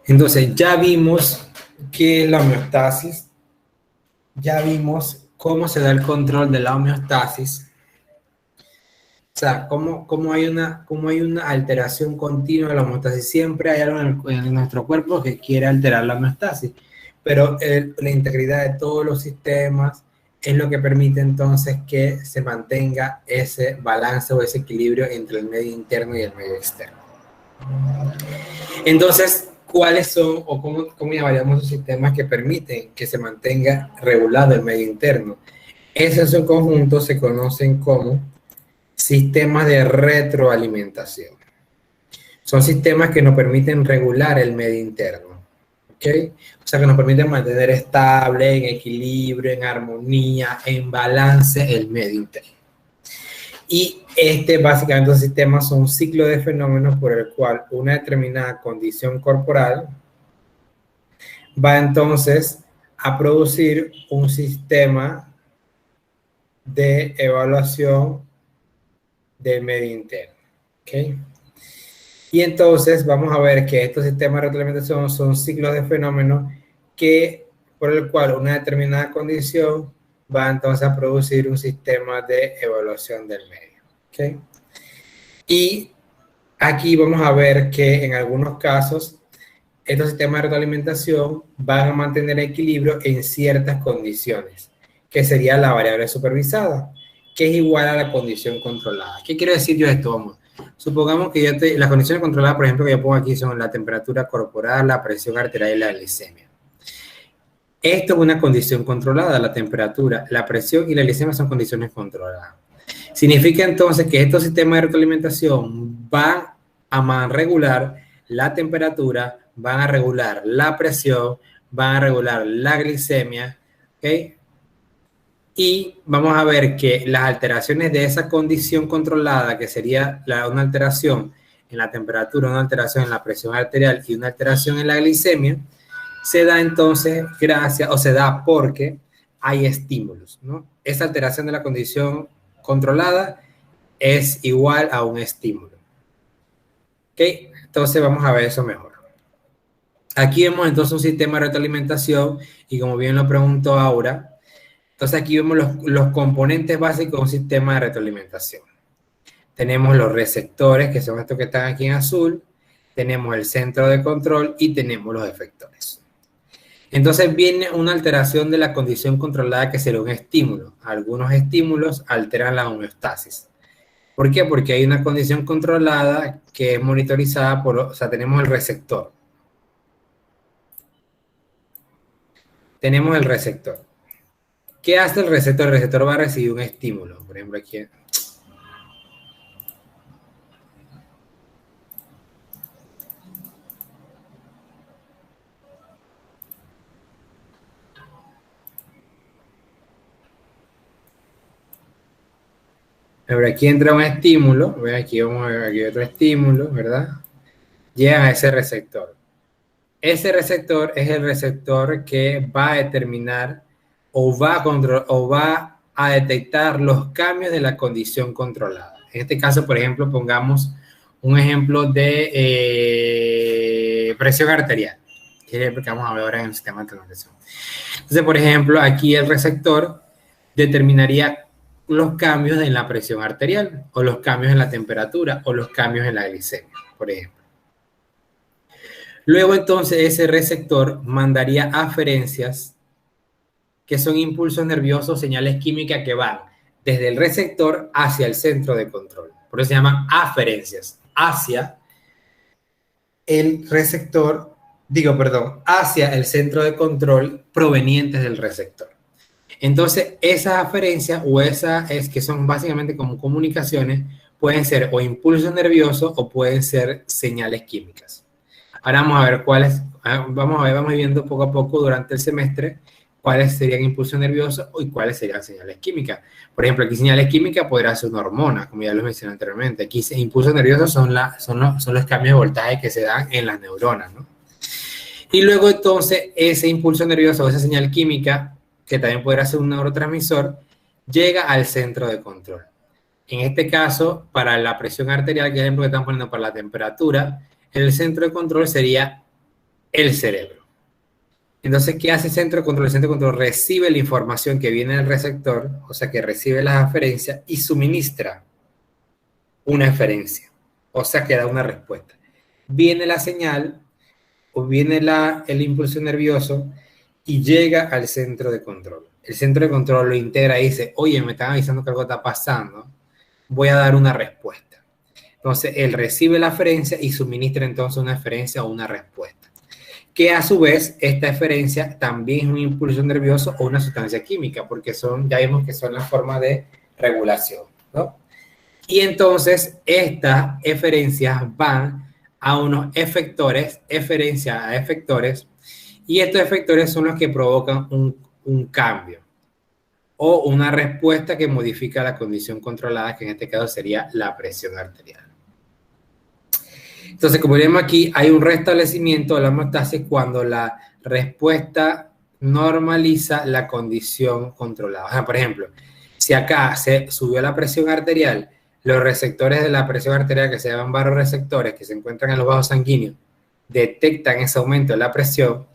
Entonces, ya vimos qué es la homeostasis, ya vimos cómo se da el control de la homeostasis, o sea, cómo hay una alteración continua de la homeostasis. Siempre hay algo en nuestro cuerpo que quiere alterar la homeostasis, pero la integridad de todos los sistemas es lo que permite entonces que se mantenga ese balance o ese equilibrio entre el medio interno y el medio externo. Entonces, ¿cuáles son o cómo llamaríamos los sistemas que permiten que se mantenga regulado el medio interno? Esos conjuntos se conocen como sistemas de retroalimentación. Son sistemas que nos permiten regular el medio interno, ¿ok? O sea, que nos permiten mantener estable, en equilibrio, en armonía, en balance el medio interno. Y básicamente los sistemas son un ciclo de fenómenos por el cual una determinada condición corporal va entonces a producir un sistema de evaluación del medio interno, ¿ok? Y entonces vamos a ver que estos sistemas de retroalimentación son ciclos de fenómenos por el cual una determinada condición va entonces a producir un sistema de evaluación del medio, ¿ok? Y aquí vamos a ver que en algunos casos estos sistemas de retroalimentación van a mantener equilibrio en ciertas condiciones, que sería la variable supervisada, que es igual a la condición controlada. ¿Qué quiero decir yo esto? Vamos. Supongamos que las condiciones controladas, por ejemplo, que yo pongo aquí son la temperatura corporal, la presión arterial y la glicemia. Esto es una condición controlada, la temperatura, la presión y la glicemia son condiciones controladas. Significa entonces que estos sistemas de retroalimentación van a regular la temperatura, van a regular la presión, van a regular la glicemia, ¿ok? Y vamos a ver que las alteraciones de esa condición controlada, que sería una alteración en la temperatura, una alteración en la presión arterial y una alteración en la glicemia, se da entonces se da porque hay estímulos, ¿no? Esa alteración de la condición controlada es igual a un estímulo. ¿Ok? Entonces vamos a ver eso mejor. Aquí vemos entonces un sistema de retroalimentación y como bien lo preguntó Aura, entonces aquí vemos los componentes básicos de un sistema de retroalimentación. Tenemos los receptores, que son estos que están aquí en azul, tenemos el centro de control y tenemos los efectores. Entonces viene una alteración de la condición controlada que será un estímulo. Algunos estímulos alteran la homeostasis. ¿Por qué? Porque hay una condición controlada que es monitorizada o sea, tenemos el receptor. Tenemos el receptor. ¿Qué hace el receptor? El receptor va a recibir un estímulo. Por ejemplo, aquí. Pero aquí entra un estímulo. Aquí vamos a ver aquí otro estímulo, ¿verdad? Llega a ese receptor. Ese receptor es el receptor que va a determinar o va a detectar los cambios de la condición controlada. En este caso, por ejemplo, pongamos un ejemplo de presión arterial, que es lo que vamos a ver ahora en el sistema de transportación. Entonces, por ejemplo, aquí el receptor determinaría los cambios en la presión arterial, o los cambios en la temperatura, o los cambios en la glicemia, por ejemplo. Luego, entonces, ese receptor mandaría aferencias, que son impulsos nerviosos, señales químicas que van desde el receptor hacia el centro de control. Por eso se llaman aferencias, hacia el receptor, hacia el centro de control provenientes del receptor. Entonces, esas aferencias que son básicamente como comunicaciones, pueden ser o impulsos nerviosos o pueden ser señales químicas. Ahora vamos a ver vamos viendo poco a poco durante el semestre cuáles serían impulsos nerviosos y cuáles serían señales químicas. Por ejemplo, aquí señales químicas podrá ser una hormona, como ya lo mencioné anteriormente. Aquí impulsos nerviosos son los cambios de voltaje que se dan en las neuronas, ¿no? Y luego entonces ese impulso nervioso o esa señal química, que también podrá ser un neurotransmisor, llega al centro de control. En este caso, para la presión arterial, que es el ejemplo que estamos poniendo para la temperatura, el centro de control sería el cerebro. Entonces, ¿qué hace el centro de control? El centro de control recibe la información que viene del receptor, o sea, que recibe las aferencias y suministra una eferencia, o sea, que da una respuesta. Viene la señal o viene el impulso nervioso y llega al centro de control. El centro de control lo integra y dice, oye, me están avisando que algo está pasando, voy a dar una respuesta. Entonces, él recibe la eferencia y suministra entonces una eferencia o una respuesta. Que a su vez, esta eferencia también es un impulso nervioso o una sustancia química, porque ya vimos que son las formas de regulación, ¿no? Y entonces, estas eferencias van a unos efectores, eferencia a efectores, y estos efectores son los que provocan un cambio o una respuesta que modifica la condición controlada, que en este caso sería la presión arterial. Entonces, como vemos aquí, hay un restablecimiento de la homeostasis cuando la respuesta normaliza la condición controlada. O sea, por ejemplo, si acá se subió la presión arterial, los receptores de la presión arterial, que se llaman vasoreceptores, que se encuentran en los vasos sanguíneos, detectan ese aumento de la presión,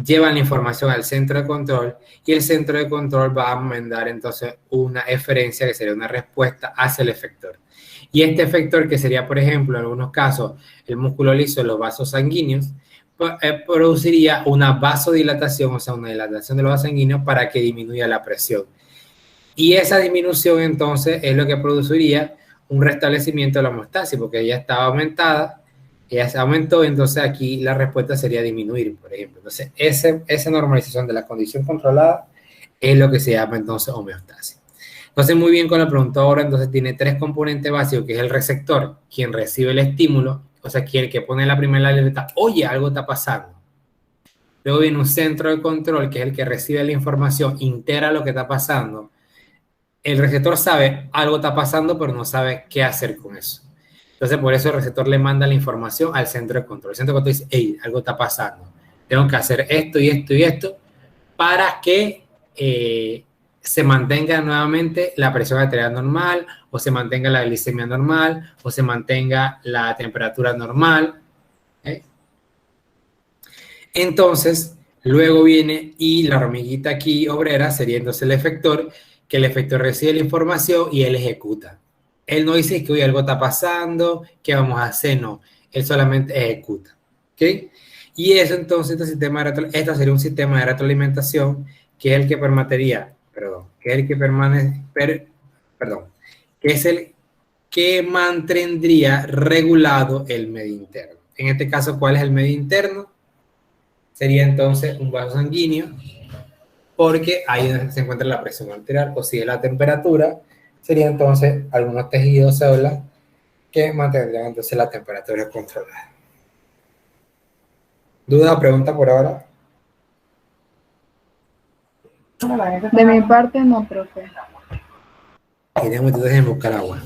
llevan la información al centro de control y el centro de control va a mandar entonces una eferencia, que sería una respuesta hacia el efector. Y este efector, que sería, por ejemplo, en algunos casos, el músculo liso de los vasos sanguíneos, produciría una vasodilatación, o sea, una dilatación de los vasos sanguíneos para que disminuya la presión. Y esa disminución entonces es lo que produciría un restablecimiento de la homeostasis, porque ella estaba aumentada, ella se aumentó, entonces aquí la respuesta sería disminuir, por ejemplo. Entonces, esa normalización de la condición controlada es lo que se llama entonces homeostasis. Entonces, muy bien con la pregunta ahora, entonces tiene tres componentes básicos, que es el receptor, quien recibe el estímulo, o sea, quien que pone la primera alerta, oye, algo está pasando. Luego viene un centro de control, que es el que recibe la información, integra lo que está pasando. El receptor sabe algo está pasando, pero no sabe qué hacer con eso. Entonces, por eso el receptor le manda la información al centro de control. El centro de control dice, hey, algo está pasando. Tengo que hacer esto y esto y esto para que se mantenga nuevamente la presión arterial normal, o se mantenga la glicemia normal, o se mantenga la temperatura normal. ¿Eh? Entonces, luego viene, y la hormiguita aquí obrera sería entonces el efector, que el efector recibe la información y él ejecuta. Él no dice que hoy algo está pasando, qué vamos a hacer, no. Él solamente ejecuta. ¿Ok? Y eso entonces, este sería un sistema de retroalimentación, que es el que permitiría, que es el que permanece, que es el que mantendría regulado el medio interno. En este caso, ¿cuál es el medio interno? Sería entonces un vaso sanguíneo, porque ahí se encuentra la presión arterial, o si es la temperatura, sería entonces algunos tejidos células que mantendrían entonces la temperatura controlada. ¿Duda o pregunta por ahora? De mi parte no, profe. Tenemos entonces en buscar agua.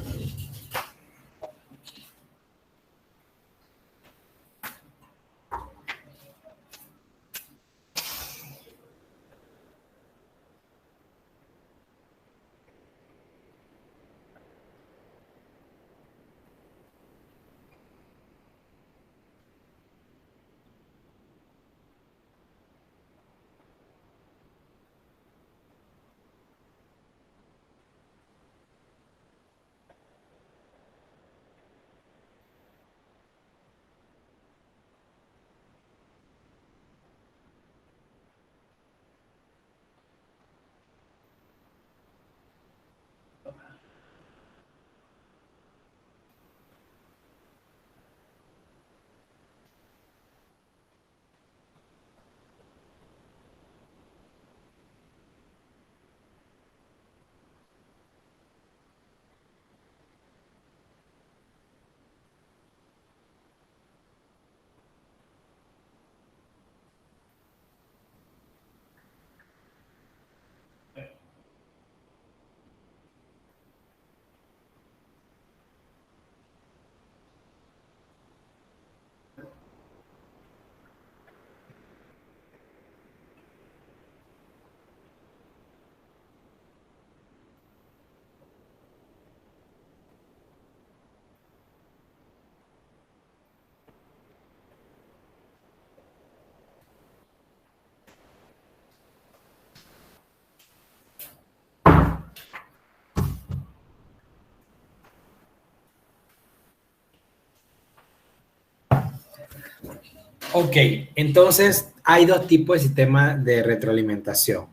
Ok, entonces hay dos tipos de sistemas de retroalimentación.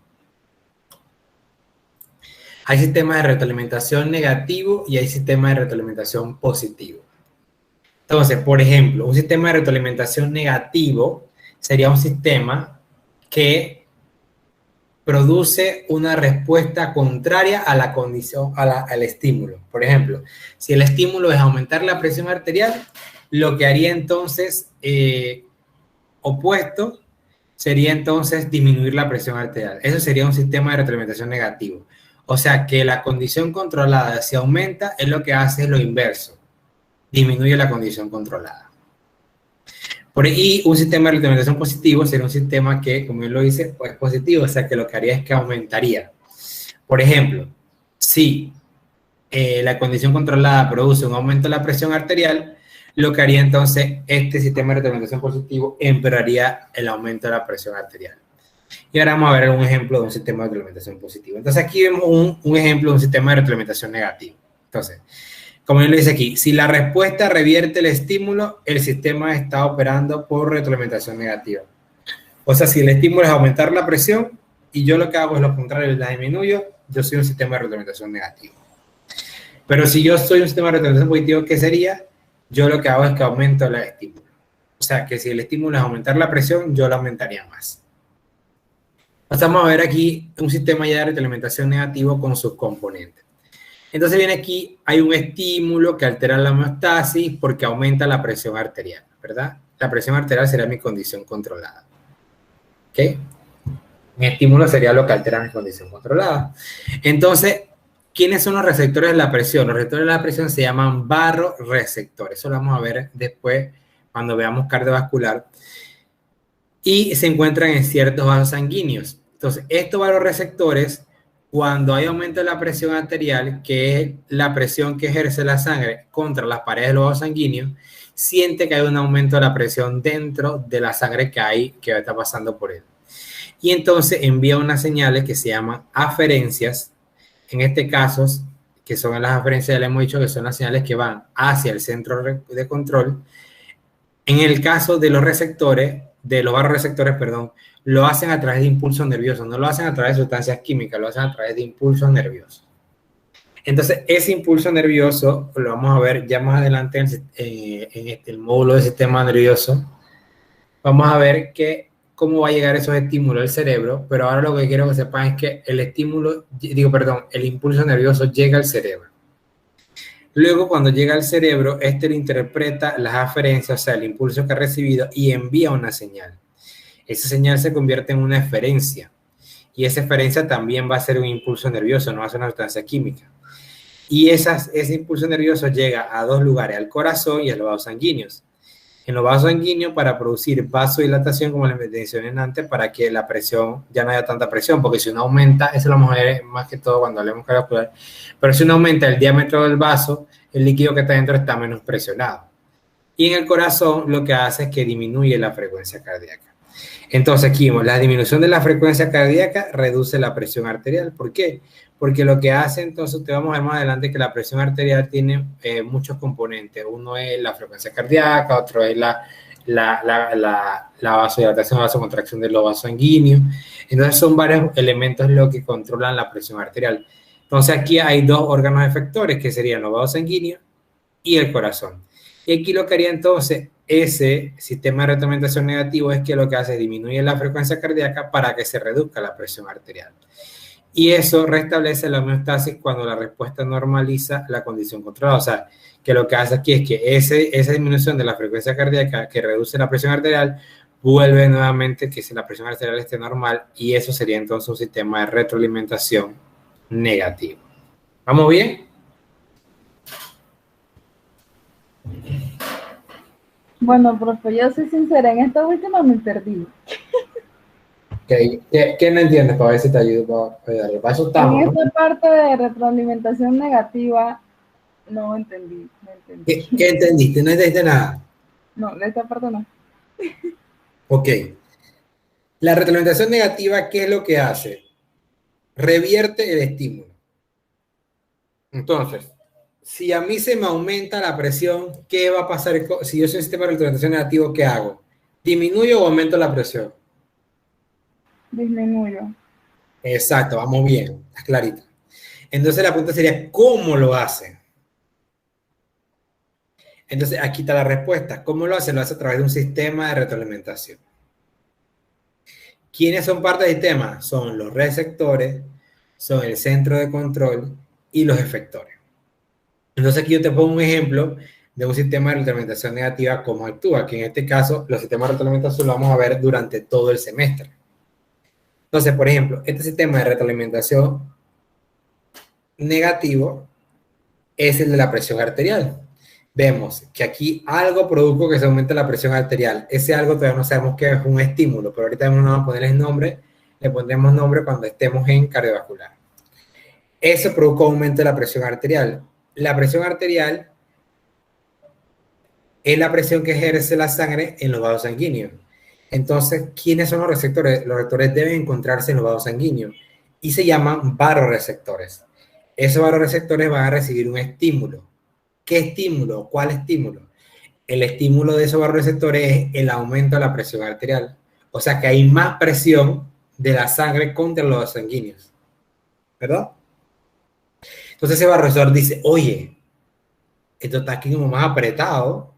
Hay sistemas de retroalimentación negativo y hay sistemas de retroalimentación positivo. Entonces, por ejemplo, un sistema de retroalimentación negativo sería un sistema que produce una respuesta contraria a la condición, al estímulo. Por ejemplo, si el estímulo es aumentar la presión arterial, lo que haría entonces opuesto sería entonces disminuir la presión arterial. Eso sería un sistema de retroalimentación negativo. O sea que la condición controlada, si aumenta, es lo que hace es lo inverso. Disminuye la condición controlada. Y un sistema de retroalimentación positivo sería un sistema que, como él lo dice, pues es positivo, o sea que lo que haría es que aumentaría. Por ejemplo, si la condición controlada produce un aumento de la presión arterial, lo que haría entonces este sistema de retroalimentación positivo empeoraría el aumento de la presión arterial. Y ahora vamos a ver un ejemplo de un sistema de retroalimentación positivo. Entonces aquí vemos un ejemplo de un sistema de retroalimentación negativo. Entonces, como él lo dice aquí, si la respuesta revierte el estímulo, el sistema está operando por retroalimentación negativa. O sea, si el estímulo es aumentar la presión y yo lo que hago es lo contrario, la disminuyo, yo soy un sistema de retroalimentación negativo. Pero si yo soy un sistema de retroalimentación positivo, ¿qué sería? Yo lo que hago es que aumento el estímulo. O sea, que si el estímulo es aumentar la presión, yo la aumentaría más. Pasamos a ver aquí un sistema ya de retroalimentación negativo con sus componentes. Entonces viene aquí, hay un estímulo que altera la homeostasis porque aumenta la presión arterial, ¿verdad? La presión arterial será mi condición controlada. ¿Ok? Mi estímulo sería lo que altera mi condición controlada. Entonces, ¿quiénes son los receptores de la presión? Los receptores de la presión se llaman barroreceptores. Eso lo vamos a ver después cuando veamos cardiovascular. Y se encuentran en ciertos vasos sanguíneos. Entonces, estos barroreceptores, cuando hay aumento de la presión arterial, que es la presión que ejerce la sangre contra las paredes de los vasos sanguíneos, siente que hay un aumento de la presión dentro de la sangre que está pasando por él. Y entonces envía unas señales que se llaman aferencias. En este caso, que son las aferencias, ya le hemos dicho que son las señales que van hacia el centro de control. En el caso de los receptores, de los barroreceptores, perdón, lo hacen a través de impulsos nerviosos, no lo hacen a través de sustancias químicas, lo hacen a través de impulsos nerviosos. Entonces, ese impulso nervioso lo vamos a ver ya más adelante en el módulo del sistema nervioso. Vamos a ver cómo va a llegar esos estímulos al cerebro, pero ahora lo que quiero que sepan es que el impulso nervioso llega al cerebro. Luego, cuando llega al cerebro, este lo interpreta las aferencias, o sea, el impulso que ha recibido, y envía una señal. Esa señal se convierte en una eferencia. Y esa eferencia también va a ser un impulso nervioso, no va a ser una sustancia química. Y ese impulso nervioso llega a dos lugares, al corazón y a los vasos sanguíneos. En los vasos sanguíneos para producir vasodilatación, como les mencioné antes, para que la presión, ya no haya tanta presión, porque si uno aumenta, eso lo vamos a ver más que todo cuando hablemos cardiovascular, pero si uno aumenta el diámetro del vaso, el líquido que está dentro está menos presionado. Y en el corazón lo que hace es que disminuye la frecuencia cardíaca. Entonces aquí vemos, la disminución de la frecuencia cardíaca reduce la presión arterial. ¿Por qué? Porque lo que hace, entonces, te vamos a ver más adelante que la presión arterial tiene muchos componentes. Uno es la frecuencia cardíaca, otro es la vasodilatación, vasocontracción de los vasos sanguíneos. Entonces son varios elementos los que controlan la presión arterial. Entonces aquí hay dos órganos efectores que serían los vasos sanguíneos y el corazón. Y aquí lo que haría entonces ese sistema de retroalimentación negativo es que lo que hace es disminuir la frecuencia cardíaca para que se reduzca la presión arterial. Y eso restablece la homeostasis cuando la respuesta normaliza la condición controlada. O sea, que lo que hace aquí es que esa disminución de la frecuencia cardíaca que reduce la presión arterial vuelve nuevamente que si la presión arterial esté normal, y eso sería entonces un sistema de retroalimentación negativo. ¿Vamos bien? Bueno, profe, yo soy sincera, en esta última me perdí. Okay. ¿Qué no entiendes para ver si te ayudo para ayudarle? Para eso estamos, en esta parte de retroalimentación negativa no entendí. ¿Qué entendiste? ¿No entendiste nada? No, de esta parte no. Ok. La retroalimentación negativa, ¿qué es lo que hace? Revierte el estímulo. Entonces, si a mí se me aumenta la presión, ¿qué va a pasar? Si yo soy un sistema de retroalimentación negativo, ¿qué hago? ¿Disminuyo o aumento la presión? Disminuyo. Exacto, vamos bien, está clarito. Entonces la pregunta sería, ¿cómo lo hace? Entonces aquí está la respuesta. ¿Cómo lo hace? Lo hace a través de un sistema de retroalimentación. ¿Quiénes son parte del sistema? Son los receptores, son el centro de control y los efectores. Entonces aquí yo te pongo un ejemplo de un sistema de retroalimentación negativa, cómo actúa, que en este caso los sistemas de retroalimentación lo vamos a ver durante todo el semestre. Entonces, por ejemplo, este sistema de retroalimentación negativo es el de la presión arterial. Vemos que aquí algo produjo que se aumente la presión arterial. Ese algo todavía no sabemos qué es un estímulo, pero ahorita no vamos a ponerle nombre, le pondremos nombre cuando estemos en cardiovascular. Eso produjo aumento de la presión arterial. La presión arterial es la presión que ejerce la sangre en los vasos sanguíneos. Entonces, ¿quiénes son los receptores? Los receptores deben encontrarse en los vasos sanguíneos y se llaman vasoreceptores. Esos vasoreceptores van a recibir un estímulo. ¿Qué estímulo? ¿Cuál estímulo? El estímulo de esos vasoreceptores es el aumento de la presión arterial. O sea que hay más presión de la sangre contra los vasos sanguíneos. ¿Verdad? Entonces ese vasoreceptor dice, oye, esto está aquí como más apretado,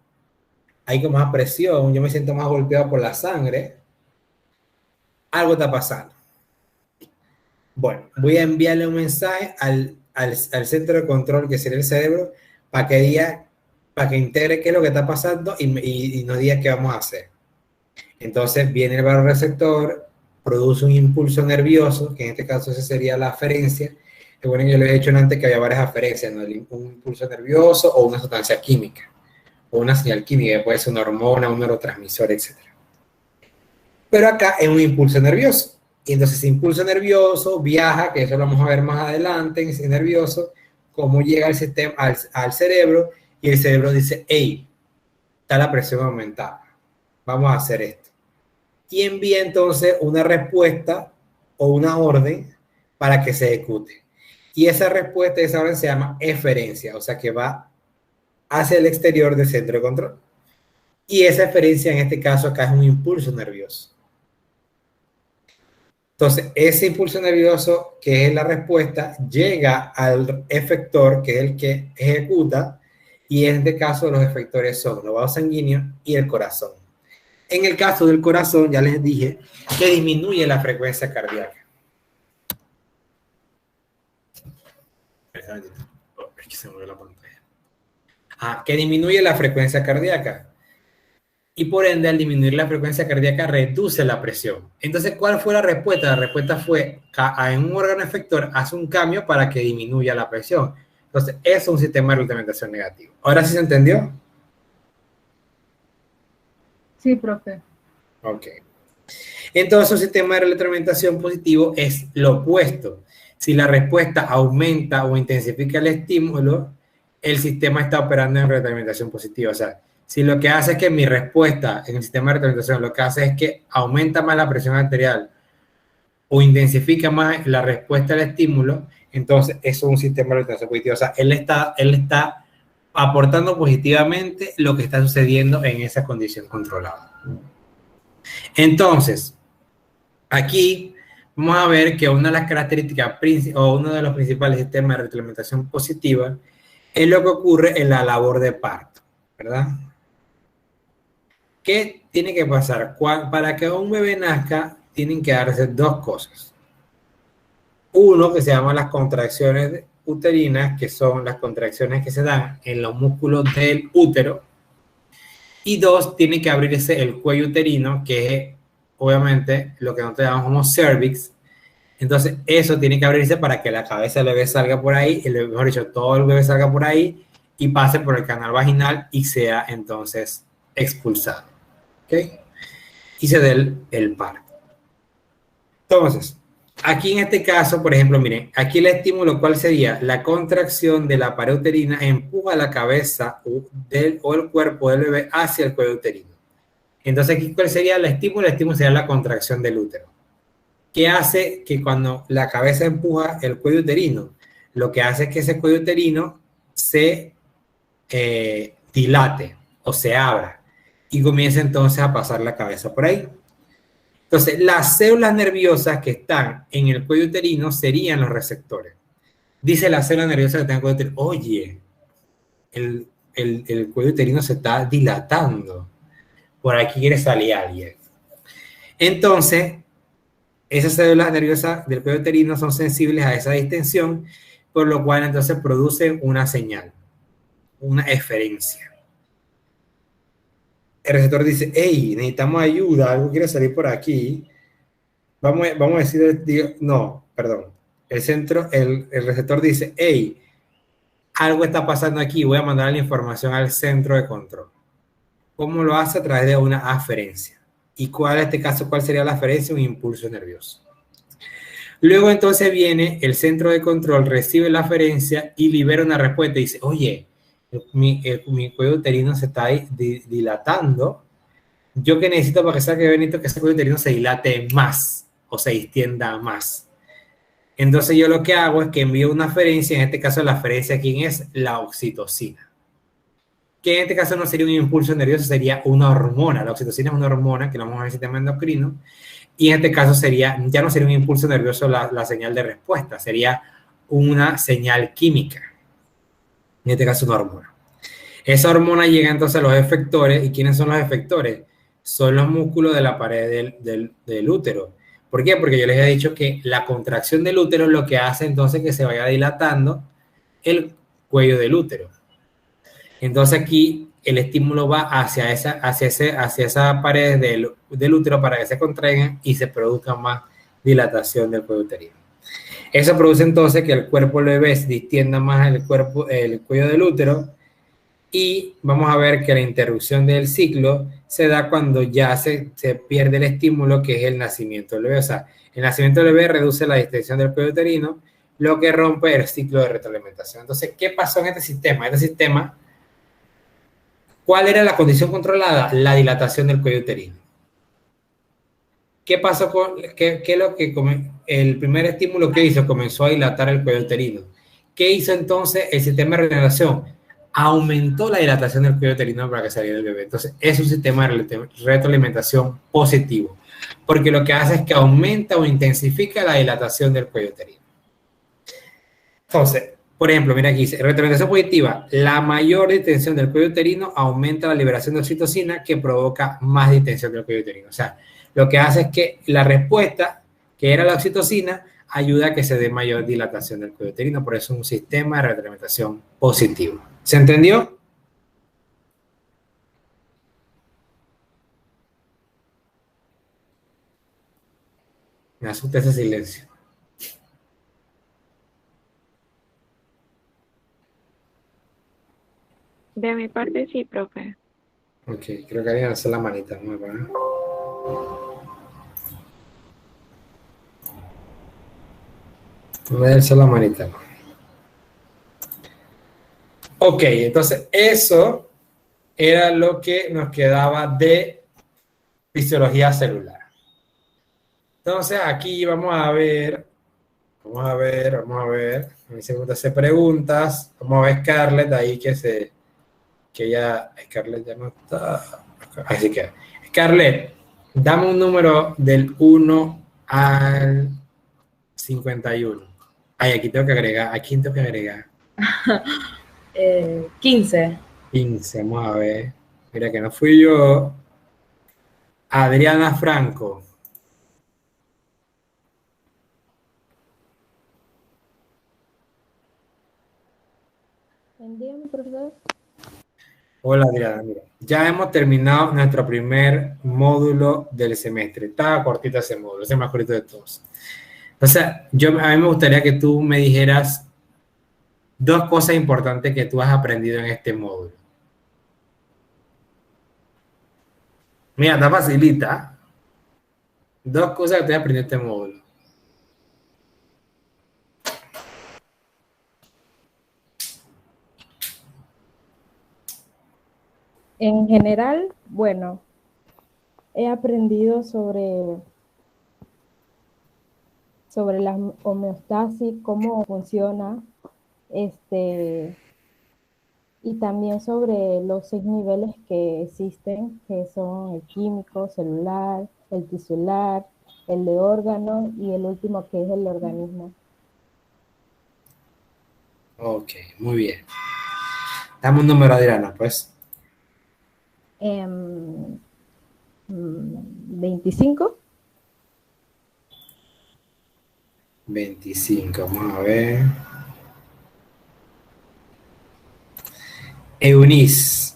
hay como más presión, yo me siento más golpeado por la sangre, algo está pasando. Bueno, voy a enviarle un mensaje al centro de control, que sería el cerebro, para que diga, para que integre qué es lo que está pasando y nos diga qué vamos a hacer. Entonces viene el vasoreceptor, produce un impulso nervioso, que en este caso esa sería la aferencia. Que bueno, yo le he dicho antes que había varias aferencias, ¿no? Un impulso nervioso o una sustancia química, o una señal química, que puede ser una hormona, un neurotransmisor, etc. Pero acá es un impulso nervioso. Y entonces ese impulso nervioso viaja, que eso lo vamos a ver más adelante, en ese nervioso, cómo llega al sistema, al cerebro, y el cerebro dice, hey, está la presión aumentada, vamos a hacer esto. Y envía entonces una respuesta o una orden para que se ejecute. Y esa respuesta, esa orden se llama eferencia, o sea que va hacia el exterior del centro de control. Y esa eferencia en este caso acá es un impulso nervioso. Entonces, ese impulso nervioso, que es la respuesta, llega al efector, que es el que ejecuta, y en este caso los efectores son los vasos sanguíneos y el corazón. En el caso del corazón, ya les dije que disminuye la frecuencia cardíaca. Es que se me movió la pantalla. Que disminuye la frecuencia cardíaca. Y por ende, al disminuir la frecuencia cardíaca, reduce la presión. Entonces, ¿cuál fue la respuesta? La respuesta fue que en un órgano efector hace un cambio para que disminuya la presión. Entonces, es un sistema de retroalimentación negativo. ¿Ahora sí se entendió? Sí, profe. Ok. Entonces, un sistema de retroalimentación positivo es lo opuesto. Si la respuesta aumenta o intensifica el estímulo, el sistema está operando en retroalimentación positiva. O sea, si lo que hace es que mi respuesta en el sistema de retroalimentación lo que hace es que aumenta más la presión arterial o intensifica más la respuesta al estímulo, entonces eso es un sistema de retroalimentación positivo. O sea, él está aportando positivamente lo que está sucediendo en esa condición controlada. Entonces, aquí vamos a ver que una de las características o uno de los principales sistemas de retroalimentación positiva es lo que ocurre en la labor de parto, ¿verdad? ¿Qué tiene que pasar? Para que un bebé nazca, tienen que darse dos cosas. Uno, que se llama las contracciones uterinas, que son las contracciones que se dan en los músculos del útero. Y dos, tiene que abrirse el cuello uterino, que es obviamente lo que nosotros llamamos como cervix. Entonces, eso tiene que abrirse para que la cabeza del bebé salga por ahí, mejor dicho, todo el bebé salga por ahí y pase por el canal vaginal y sea entonces expulsado. ¿Ok? Y se dé el parto. Entonces, aquí en este caso, por ejemplo, miren, aquí el estímulo, ¿cuál sería? La contracción de la pared uterina empuja la cabeza o el cuerpo del bebé hacia el cuello uterino. Entonces, aquí, ¿cuál sería el estímulo? El estímulo sería la contracción del útero. ¿Qué hace que cuando la cabeza empuja el cuello uterino? Lo que hace es que ese cuello uterino se dilate o se abra. y comienza entonces a pasar la cabeza por ahí. Entonces, las células nerviosas que están en el cuello uterino serían los receptores. Dice la célula nerviosa que está en el cuello uterino, oye, el cuello uterino se está dilatando. Por aquí quiere salir alguien. Entonces, esas células nerviosas del cuello uterino son sensibles a esa distensión, por lo cual entonces producen una señal, una eferencia. El receptor dice, hey, necesitamos ayuda, algo quiere salir por aquí. Vamos a decir, no, perdón. El receptor dice, hey, algo está pasando aquí, voy a mandar la información al centro de control. ¿Cómo lo hace? A través de una aferencia. ¿Y cuál en este caso, cuál sería la aferencia? Un impulso nervioso. Luego entonces viene el centro de control, recibe la aferencia y libera una respuesta y dice, oye, mi cuello uterino se está dilatando. ¿Yo qué necesito para que salga Benito? Que ese cuello uterino se dilate más o se extienda más. Entonces yo lo que hago es que envío una aferencia, en este caso la aferencia, ¿quién es? La oxitocina. Que en este caso no sería un impulso nervioso, sería una hormona. La oxitocina es una hormona que lo vamos a ver en el sistema endocrino. Y en este caso ya no sería un impulso nervioso la señal de respuesta, sería una señal química. En este caso una hormona. Esa hormona llega entonces a los efectores. ¿Y quiénes son los efectores? Son los músculos de la pared del útero. ¿Por qué? Porque yo les he dicho que la contracción del útero es lo que hace entonces que se vaya dilatando el cuello del útero. Entonces aquí el estímulo va hacia esa pared del útero para que se contraigan y se produzca más dilatación del cuello uterino. Eso produce entonces que el cuerpo del bebé se distienda más el cuello del útero, y vamos a ver que la interrupción del ciclo se da cuando ya se pierde el estímulo, que es el nacimiento del bebé. O sea, el nacimiento del bebé reduce la distensión del cuello uterino, lo que rompe el ciclo de retroalimentación. Entonces, ¿qué pasó en este sistema? Este sistema, ¿cuál era la condición controlada? La dilatación del cuello uterino. ¿Qué pasó qué lo que el primer estímulo que hizo? Comenzó a dilatar el cuello uterino. ¿Qué hizo entonces el sistema de regeneración? Aumentó la dilatación del cuello uterino para que saliera el bebé. Entonces, es un sistema de retroalimentación positivo, porque lo que hace es que aumenta o intensifica la dilatación del cuello uterino. Entonces, por ejemplo, mira aquí dice, retroalimentación positiva, la mayor distensión del cuello uterino aumenta la liberación de oxitocina, que provoca más distensión del cuello uterino. O sea, lo que hace es que la respuesta, que era la oxitocina, ayuda a que se dé mayor dilatación del cuello uterino. Por eso es un sistema de retroalimentación positivo. ¿Se entendió? Me asusta ese silencio. De mi parte sí, profe. Ok, creo que alguien hace la manita nueva, ¿no? Voy a hacer la manita. Ok, entonces eso era lo que nos quedaba de fisiología celular. Entonces aquí vamos a ver. A mí se me gusta hacer preguntas. Vamos a ver Scarlett ahí Scarlett ya no está. Así que, Scarlett, dame un número del 1 al 51. Ay, aquí tengo que agregar. ¿A quién tengo que agregar? 15. 15, vamos a ver. Mira que no fui yo. Adriana Franco. Dígame, profesor. Hola Adriana, mira. Ya hemos terminado nuestro primer módulo del semestre. Estaba cortito ese módulo, ese es el más cortito de todos. O sea, a mí me gustaría que tú me dijeras dos cosas importantes que tú has aprendido en este módulo. Mira, está facilita. Dos cosas que tú has aprendido en este módulo. En general, bueno, he aprendido sobre la homeostasis, cómo funciona, y también sobre los 6 niveles que existen, que son el químico, celular, el tisular, el de órgano y el último que es el organismo. Ok, muy bien. Dame un número, Adriana, pues. 25. 25, vamos a ver. Eunice.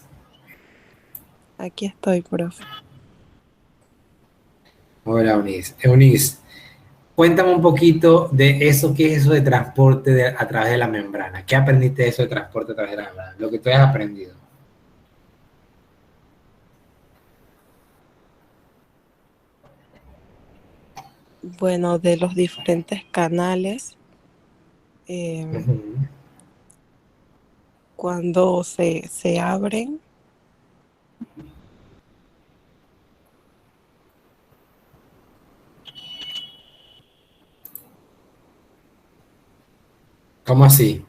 Aquí estoy, profe. Hola, Eunice. Eunice, cuéntame un poquito de eso, ¿qué es eso de transporte a través de la membrana? ¿Qué aprendiste de eso de transporte a través de la membrana? Lo que tú hayas aprendido. Bueno, de los diferentes canales, Ujú. cuando se abren, ¿Cómo así?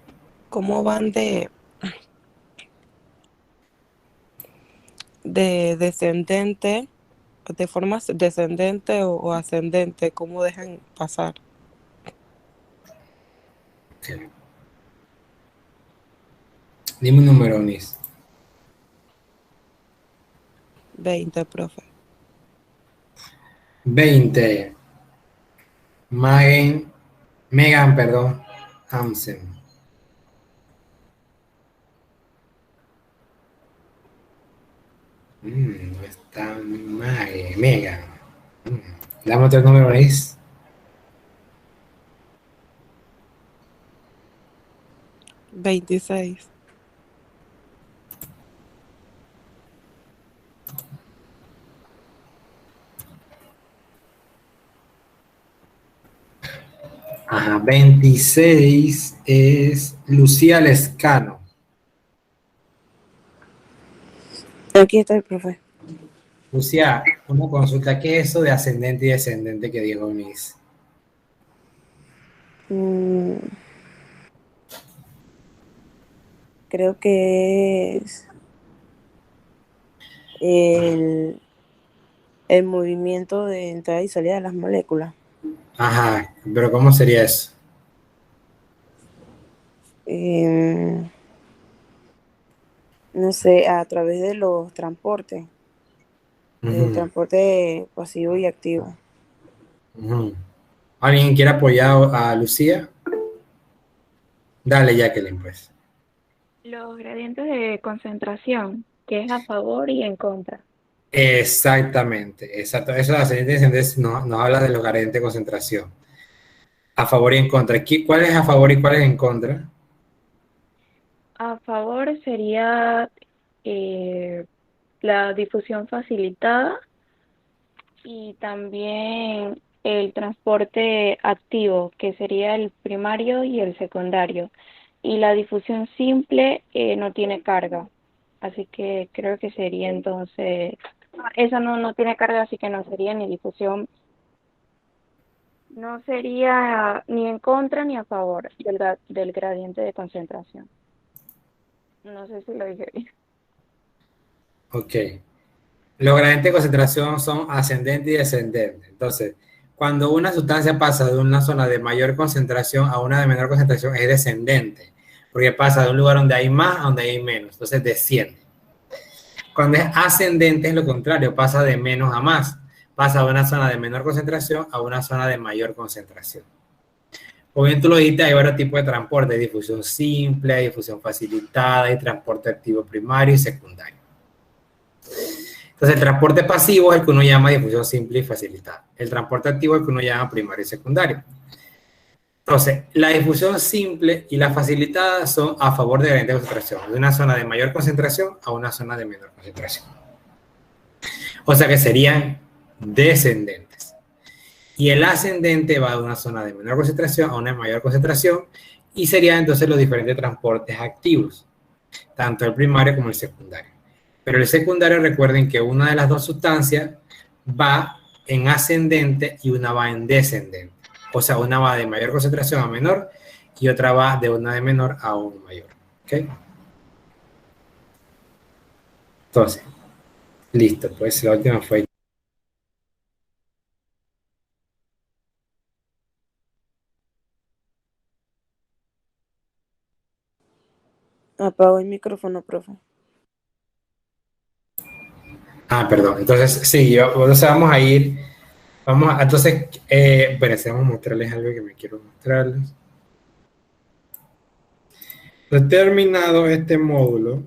cómo van de descendente, de forma descendente o ascendente, cómo dejan pasar. Ok. Dime un número, Eunice. 20, profe. 20. Megan, perdón. Hansen. No está Megan. Dame otro número, Eunice. 26. Ajá, 26 es Lucía Lescano. Aquí está el profe. Lucía, una consulta, ¿qué es eso de ascendente y descendente que dijo Eunice? Creo que es el movimiento de entrada y salida de las moléculas. Ajá, pero ¿cómo sería eso? No sé, a través de los transportes, transporte pasivo y activo. Ujú. ¿Alguien quiere apoyar a Lucía? Dale, Jacqueline, pues. Los gradientes de concentración, que es a favor y en contra. Exactamente, exacto. Eso de ascendente y descendente nos habla de los gradientes de concentración. A favor y en contra. ¿Cuál es a favor y cuál es en contra? A favor sería la difusión facilitada y también el transporte activo, que sería el primario y el secundario. Y la difusión simple no tiene carga, así que creo que sería entonces, esa no tiene carga, así que no sería ni difusión, no sería ni en contra ni a favor del gradiente de concentración. No sé si lo dije bien. Ok. Los gradientes de concentración son ascendente y descendente. Entonces, cuando una sustancia pasa de una zona de mayor concentración a una de menor concentración, es descendente, porque pasa de un lugar donde hay más a donde hay menos, entonces desciende. Cuando es ascendente es lo contrario, pasa de menos a más, pasa de una zona de menor concentración a una zona de mayor concentración. Como bien tú lo dijiste, hay varios tipos de transporte, difusión simple, difusión facilitada y transporte activo primario y secundario. Entonces, el transporte pasivo es el que uno llama difusión simple y facilitada. El transporte activo es el que uno llama primario y secundario. Entonces, la difusión simple y la facilitada son a favor de gradiente de concentración, de una zona de mayor concentración a una zona de menor concentración. O sea que serían descendentes. Y el ascendente va de una zona de menor concentración a una de mayor concentración y serían entonces los diferentes transportes activos, tanto el primario como el secundario. Pero el secundario, recuerden que una de las dos sustancias va en ascendente y una va en descendente. O sea, una va de mayor concentración a menor y otra va de una de menor a una mayor. ¿Ok? Entonces, listo, pues la última fue. Apagó el micrófono, profe. Ah, perdón. Entonces, sí, entonces vamos a ir. Entonces, espérense, vamos a mostrarles algo que me quiero mostrarles. Terminado este módulo,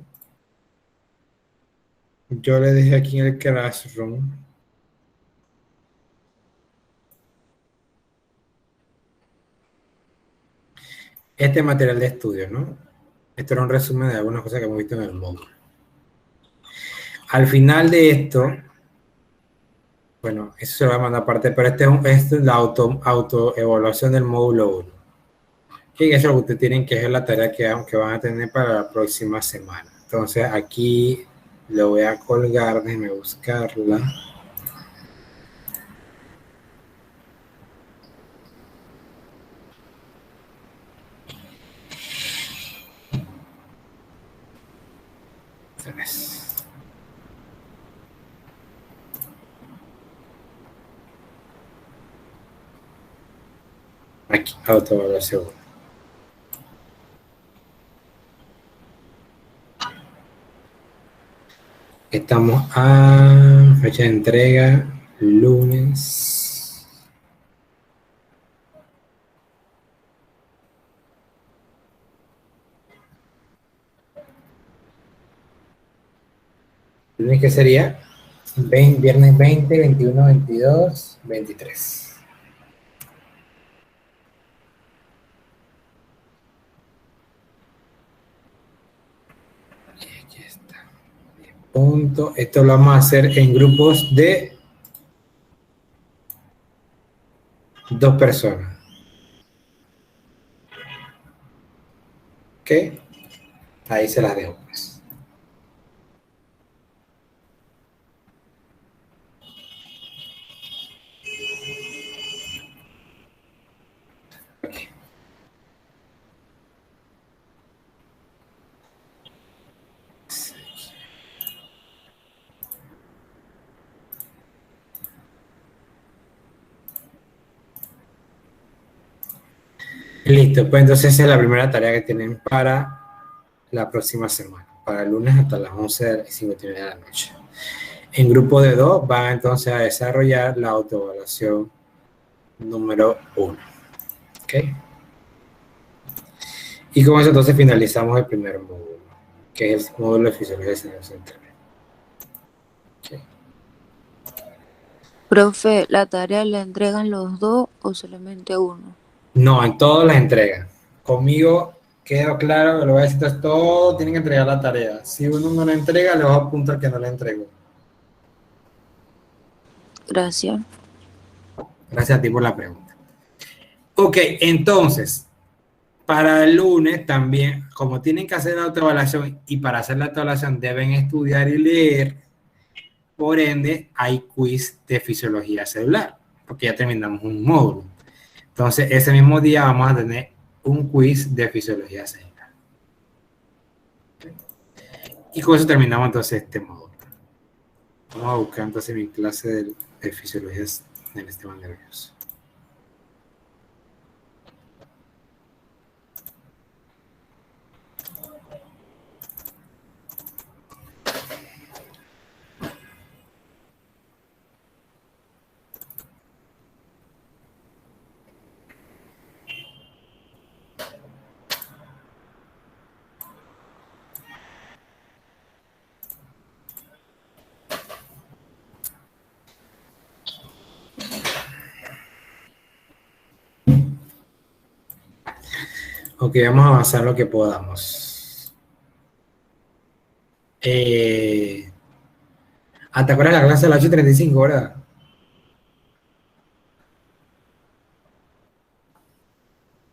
yo le dejé aquí en el Classroom este material de estudio, ¿no? Esto era un resumen de algunas cosas que hemos visto en el módulo. Al final de esto, bueno, eso se lo va a mandar aparte, pero este es la autoevaluación del módulo 1. Y eso es lo que ustedes tienen que hacer, la tarea que van a tener para la próxima semana. Entonces aquí lo voy a colgar, déjenme buscarla. Aquí, autoevaluación. Estamos a fecha de entrega, lunes. Lunes que sería viernes 20, 21, 22, 23. Aquí está. Punto. Esto lo vamos a hacer en grupos de 2 personas. ¿Ok? Ahí se las dejo, pues. Okay. Listo, pues entonces esa es la primera tarea que tienen para la próxima semana, para el lunes hasta las 11:59 de la noche. En grupo de 2 van entonces a desarrollar la autoevaluación número 1. ¿Ok? Y con eso entonces finalizamos el primer módulo, que es el módulo de fisiología de señal central. Okay. Profe, ¿la tarea la entregan los dos o solamente uno? No, en todas las entregas. Conmigo quedó claro, lo voy a decir, entonces todos tienen que entregar la tarea. Si uno no la entrega, le bajo punto al que no la entregó. Gracias. Gracias a ti por la pregunta. Ok, entonces, para el lunes también, como tienen que hacer la autoevaluación y para hacer la autoevaluación deben estudiar y leer, por ende hay quiz de fisiología celular, porque ya terminamos un módulo. Entonces, ese mismo día vamos a tener un quiz de fisiología celular. Okay. Y con eso terminamos entonces este módulo. Vamos a buscar entonces mi clase de fisiología del sistema nervioso. Ok, vamos a avanzar lo que podamos. ¿Te acuerdas de la clase de las 8:35, verdad?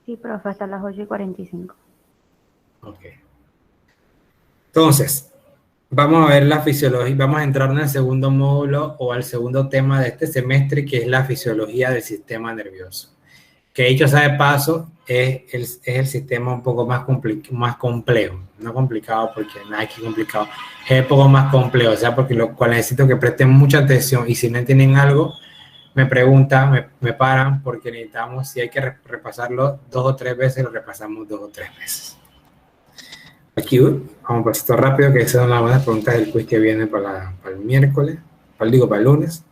Sí, profe, hasta las 8:45. Ok. Entonces, vamos a ver la fisiología, vamos a entrar en el segundo módulo o al segundo tema de este semestre, que es la fisiología del sistema nervioso. que dicho sea de paso, es el sistema un poco más complejo, no complicado porque nada es complicado, es un poco más complejo, o sea, porque lo cual necesito que presten mucha atención y si no entienden algo, me preguntan, me paran, porque necesitamos, si hay que repasarlo 2 o 3 veces, lo repasamos 2 o 3 veces. Aquí vamos por esto rápido, que esas son las buenas preguntas del quiz que viene para el miércoles, para el lunes.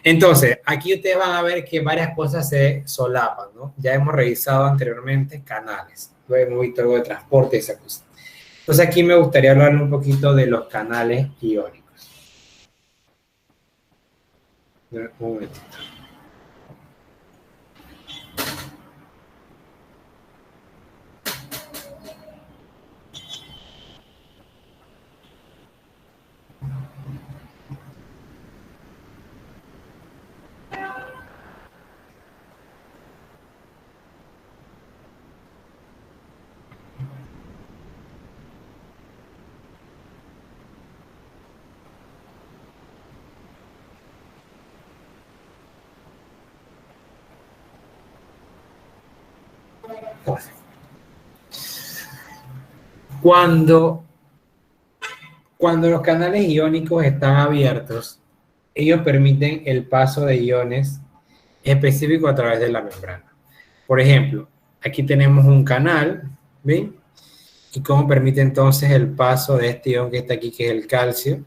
Entonces, aquí ustedes van a ver que varias cosas se solapan, ¿no? Ya hemos revisado anteriormente canales, luego hemos visto algo de transporte y esa cosa. Entonces, aquí me gustaría hablar un poquito de los canales iónicos. Un momentito. Cuando los canales iónicos están abiertos, ellos permiten el paso de iones específicos a través de la membrana. Por ejemplo, aquí tenemos un canal, ¿ven? ¿Y cómo permite entonces el paso de este ion que está aquí, que es el calcio?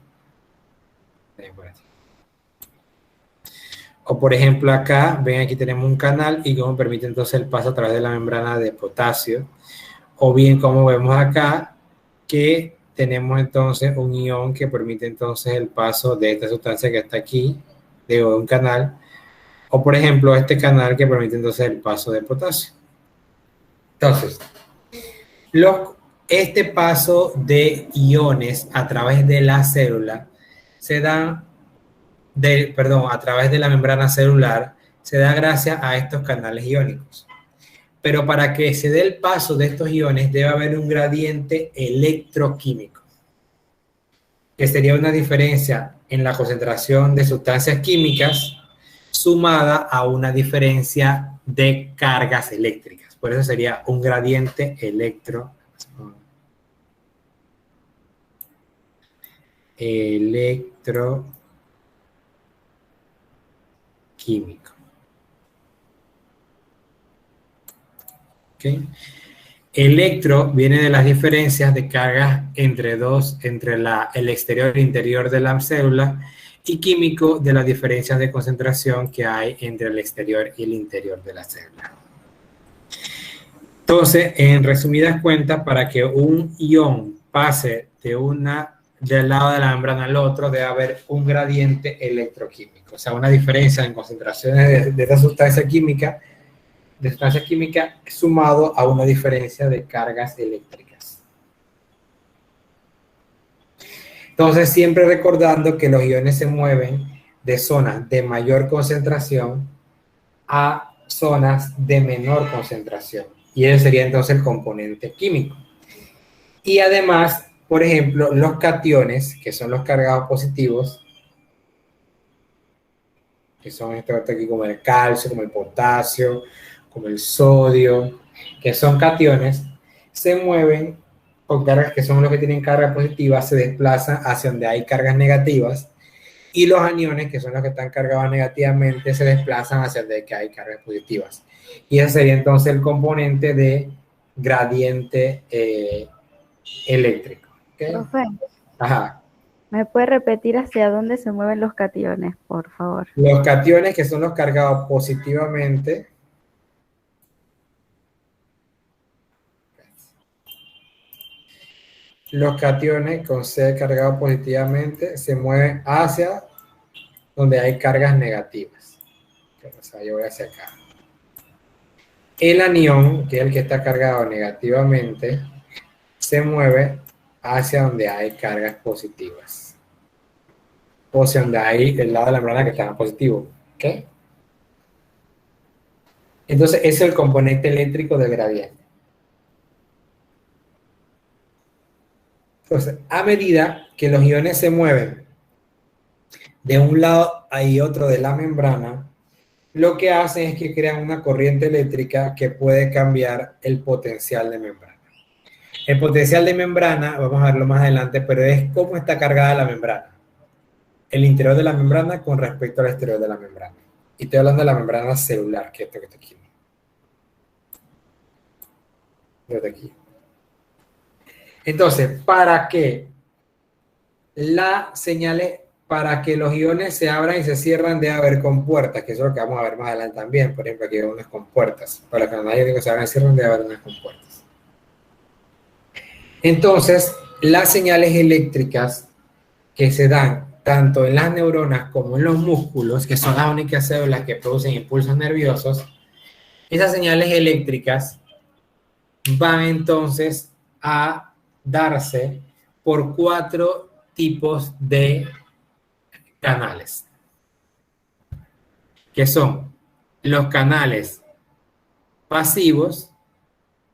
O por ejemplo acá, ven, aquí tenemos un canal y cómo permite entonces el paso a través de la membrana de potasio. O bien como vemos acá, que tenemos entonces un ion que permite entonces el paso de esta sustancia que está aquí, de un canal. O por ejemplo este canal que permite entonces el paso de potasio. Entonces, este paso de iones a través de la célula se da, a través de la membrana celular, se da gracias a estos canales iónicos. Pero para que se dé el paso de estos iones debe haber un gradiente electroquímico, que sería una diferencia en la concentración de sustancias químicas sumada a una diferencia de cargas eléctricas. Por eso sería un gradiente electroquímico. ¿Okay? Electro viene de las diferencias de cargas entre el exterior e interior de la célula, y químico de las diferencias de concentración que hay entre el exterior y el interior de la célula. Entonces, en resumidas cuentas, para que un ion pase del lado de la membrana al otro, debe haber un gradiente electroquímico, o sea, una diferencia en concentraciones de esta sustancia química, sumado a una diferencia de cargas eléctricas. Entonces, siempre recordando que los iones se mueven de zonas de mayor concentración a zonas de menor concentración. Y ese sería entonces el componente químico. Y además, por ejemplo, los cationes, que son los cargados positivos, que son aquí como el calcio, como el potasio, como el sodio, que son cationes, se mueven con cargas que son los que tienen carga positiva, se desplazan hacia donde hay cargas negativas, y los aniones, que son los que están cargados negativamente, se desplazan hacia donde hay cargas positivas. Y ese sería entonces el componente de gradiente eléctrico. ¿Okay? Profe, Ajá. ¿me puede repetir hacia dónde se mueven los cationes, por favor? Los cationes, que son los cargados positivamente, con C cargado positivamente, se mueven hacia donde hay cargas negativas. O sea, yo voy hacia acá. El anión, que es el que está cargado negativamente, se mueve hacia donde hay cargas positivas. O hacia donde hay el lado de la membrana que está positivo. ¿Ok? Entonces, ese es el componente eléctrico del gradiente. Entonces, a medida que los iones se mueven de un lado y otro de la membrana, lo que hacen es que crean una corriente eléctrica que puede cambiar el potencial de membrana. El potencial de membrana, vamos a verlo más adelante, pero es cómo está cargada la membrana. El interior de la membrana con respecto al exterior de la membrana. Y estoy hablando de la membrana celular, que es esto que está aquí. Desde aquí. Entonces, para que los iones se abran y se cierran, debe haber compuertas, que eso es lo que vamos a ver más adelante también. Por ejemplo, aquí hay unas compuertas. Para que los iones se abran y se cierren, debe haber unas compuertas. Entonces, las señales eléctricas que se dan tanto en las neuronas como en los músculos, que son las únicas células que producen impulsos nerviosos, esas señales eléctricas van entonces a darse por 4 tipos de canales, que son los canales pasivos,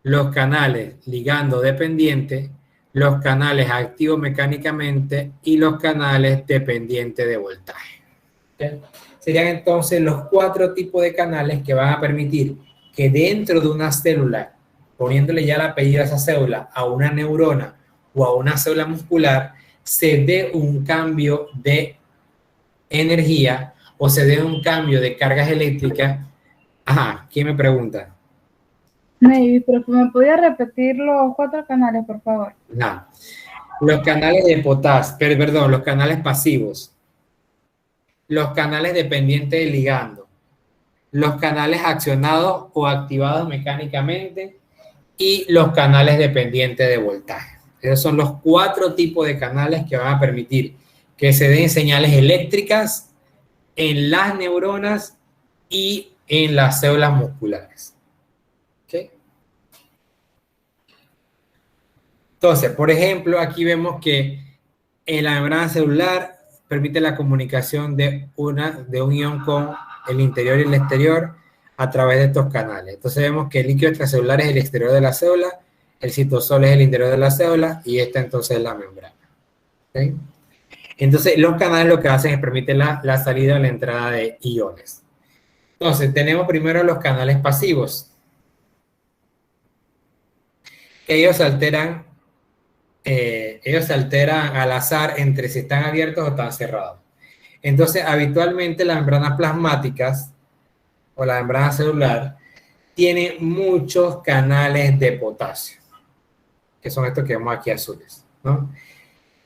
los canales ligando dependiente, los canales activos mecánicamente y los canales dependientes de voltaje. ¿Okay? Serían entonces los 4 tipos de canales que van a permitir que dentro de una célula, poniéndole ya el apellido a esa célula, a una neurona o a una célula muscular, se dé un cambio de energía o se dé un cambio de cargas eléctricas. Ajá, ¿quién me pregunta? Maybe, pero ¿me podía repetir los 4 canales, por favor? No. Los canales de potasio, perdón, los canales pasivos, los canales dependientes de ligando, los canales accionados o activados mecánicamente y los canales dependientes de voltaje. Esos son los 4 tipos de canales que van a permitir que se den señales eléctricas en las neuronas y en las células musculares. ¿Okay? Entonces, por ejemplo, aquí vemos que en la membrana celular permite la comunicación de un ion con el interior y el exterior a través de estos canales. Entonces vemos que el líquido extracelular es el exterior de la célula, el citosol es el interior de la célula y esta entonces es la membrana. ¿Okay? Entonces los canales lo que hacen es permiten la salida o la entrada de iones. Entonces tenemos primero los canales pasivos. Ellos se alteran al azar entre si están abiertos o están cerrados. Entonces habitualmente las membranas plasmáticas o la membrana celular tiene muchos canales de potasio, que son estos que vemos aquí azules, ¿no?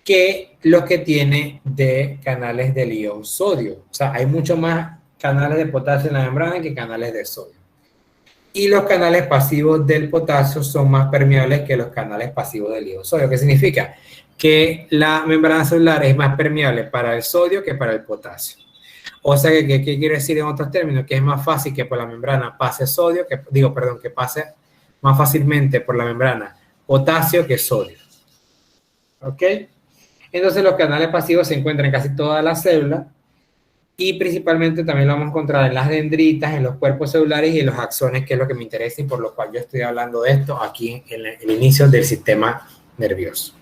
Que los que tiene de canales del ion sodio. O sea, hay mucho más canales de potasio en la membrana que canales de sodio. Y los canales pasivos del potasio son más permeables que los canales pasivos del ion sodio. ¿Qué significa? Que la membrana celular es más permeable para el sodio que para el potasio. O sea, ¿qué quiere decir en otros términos? Que es más fácil que por la membrana pase sodio, que pase más fácilmente por la membrana potasio que sodio. ¿Ok? Entonces los canales pasivos se encuentran en casi todas las células y principalmente también lo vamos a encontrar en las dendritas, en los cuerpos celulares y en los axones, que es lo que me interesa y por lo cual yo estoy hablando de esto aquí en el inicio del sistema nervioso.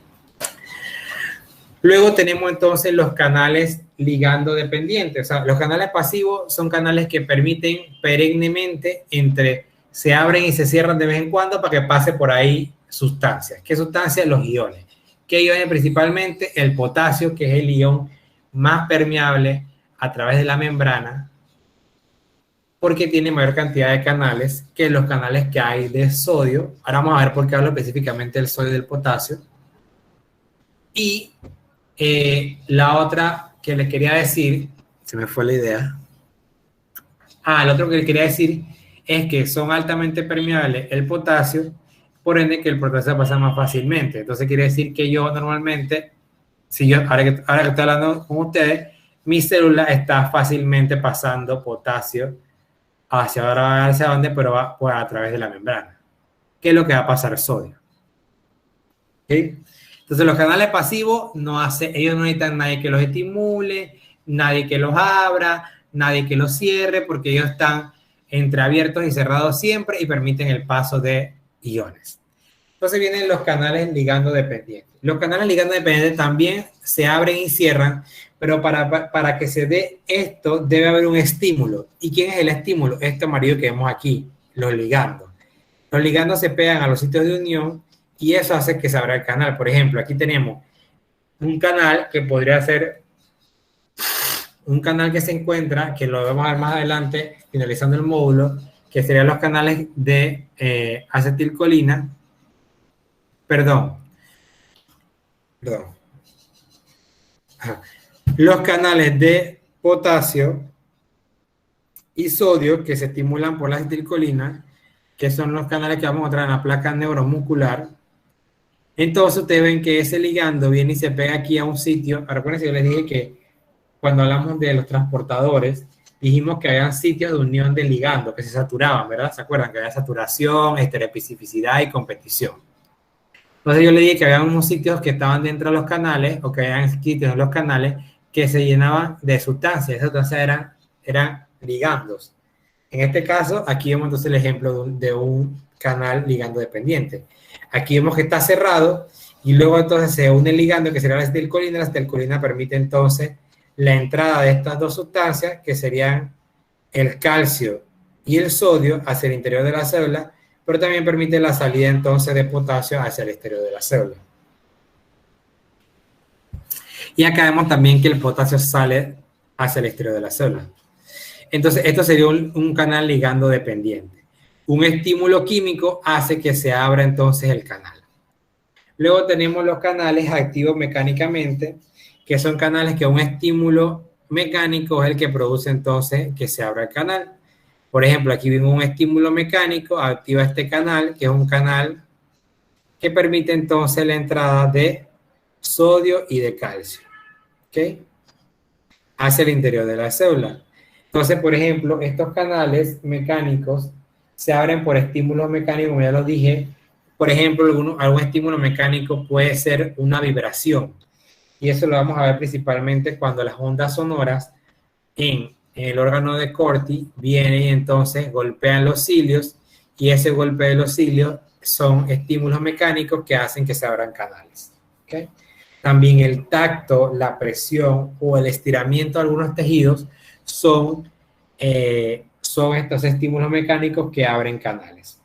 Luego tenemos entonces los canales ligando dependientes. O sea, los canales pasivos son canales que permiten perennemente se abren y se cierran de vez en cuando para que pase por ahí sustancias. ¿Qué sustancias? Los iones. ¿Qué iones? Principalmente el potasio, que es el ion más permeable a través de la membrana, porque tiene mayor cantidad de canales que los canales que hay de sodio. Ahora vamos a ver por qué hablo específicamente del sodio y del potasio. Y la otra que les quería decir, se me fue la idea. Lo otro que les quería decir es que son altamente permeables el potasio, por ende que el potasio pasa más fácilmente. Entonces quiere decir que yo normalmente, ahora que estoy hablando con ustedes, mi célula está fácilmente pasando potasio hacia dónde, pero va a través de la membrana. ¿Qué es lo que va a pasar? Sodio. ¿Okay? Entonces los canales pasivos ellos no necesitan nadie que los estimule, nadie que los abra, nadie que los cierre, porque ellos están entreabiertos y cerrados siempre y permiten el paso de iones. Entonces vienen los canales ligando dependientes. Los canales ligando dependientes también se abren y cierran pero para que se dé esto debe haber un estímulo. ¿Y quién es el estímulo? Este amarillo que vemos aquí, los ligandos. Los ligandos se pegan a los sitios de unión y eso hace que se abra el canal. Por ejemplo, aquí tenemos un canal que podría ser un canal que se encuentra, que lo vamos a ver más adelante, finalizando el módulo, que serían los canales de acetilcolina, perdón. Los canales de potasio y sodio que se estimulan por la acetilcolina, que son los canales que vamos a encontrar en la placa neuromuscular. Entonces ustedes ven que ese ligando viene y se pega aquí a un sitio. Recuerden que yo les dije que cuando hablamos de los transportadores, dijimos que había sitios de unión de ligando que se saturaban, ¿verdad? ¿Se acuerdan? Que había saturación, estereoespecificidad y competición. Entonces yo le dije que había unos sitios que estaban dentro de los canales o que habían sitios en los canales que se llenaban de sustancias. Esas sustancias eran ligandos. En este caso, aquí vemos entonces el ejemplo de un canal ligando dependiente. Aquí vemos que está cerrado y luego entonces se une el ligando que sería la acetilcolina. La acetilcolina permite entonces la entrada de estas dos sustancias que serían el calcio y el sodio hacia el interior de la célula, pero también permite la salida entonces de potasio hacia el exterior de la célula. Y acá vemos también que el potasio sale hacia el exterior de la célula. Entonces, esto sería un canal ligando dependiente. Un estímulo químico hace que se abra entonces el canal. Luego tenemos los canales activos mecánicamente, que son canales que un estímulo mecánico es el que produce entonces que se abra el canal. Por ejemplo, aquí vemos un estímulo mecánico, activa este canal, que es un canal que permite entonces la entrada de sodio y de calcio, ¿ok? Hacia el interior de la célula. Entonces, por ejemplo, estos canales mecánicos se abren por estímulos mecánicos, como ya lo dije. Por ejemplo, algún estímulo mecánico puede ser una vibración. Y eso lo vamos a ver principalmente cuando las ondas sonoras en el órgano de Corti vienen y entonces golpean los cilios, y ese golpe de los cilios son estímulos mecánicos que hacen que se abran canales. ¿Okay? También el tacto, la presión o el estiramiento de algunos tejidos son estos estímulos mecánicos que abren canales.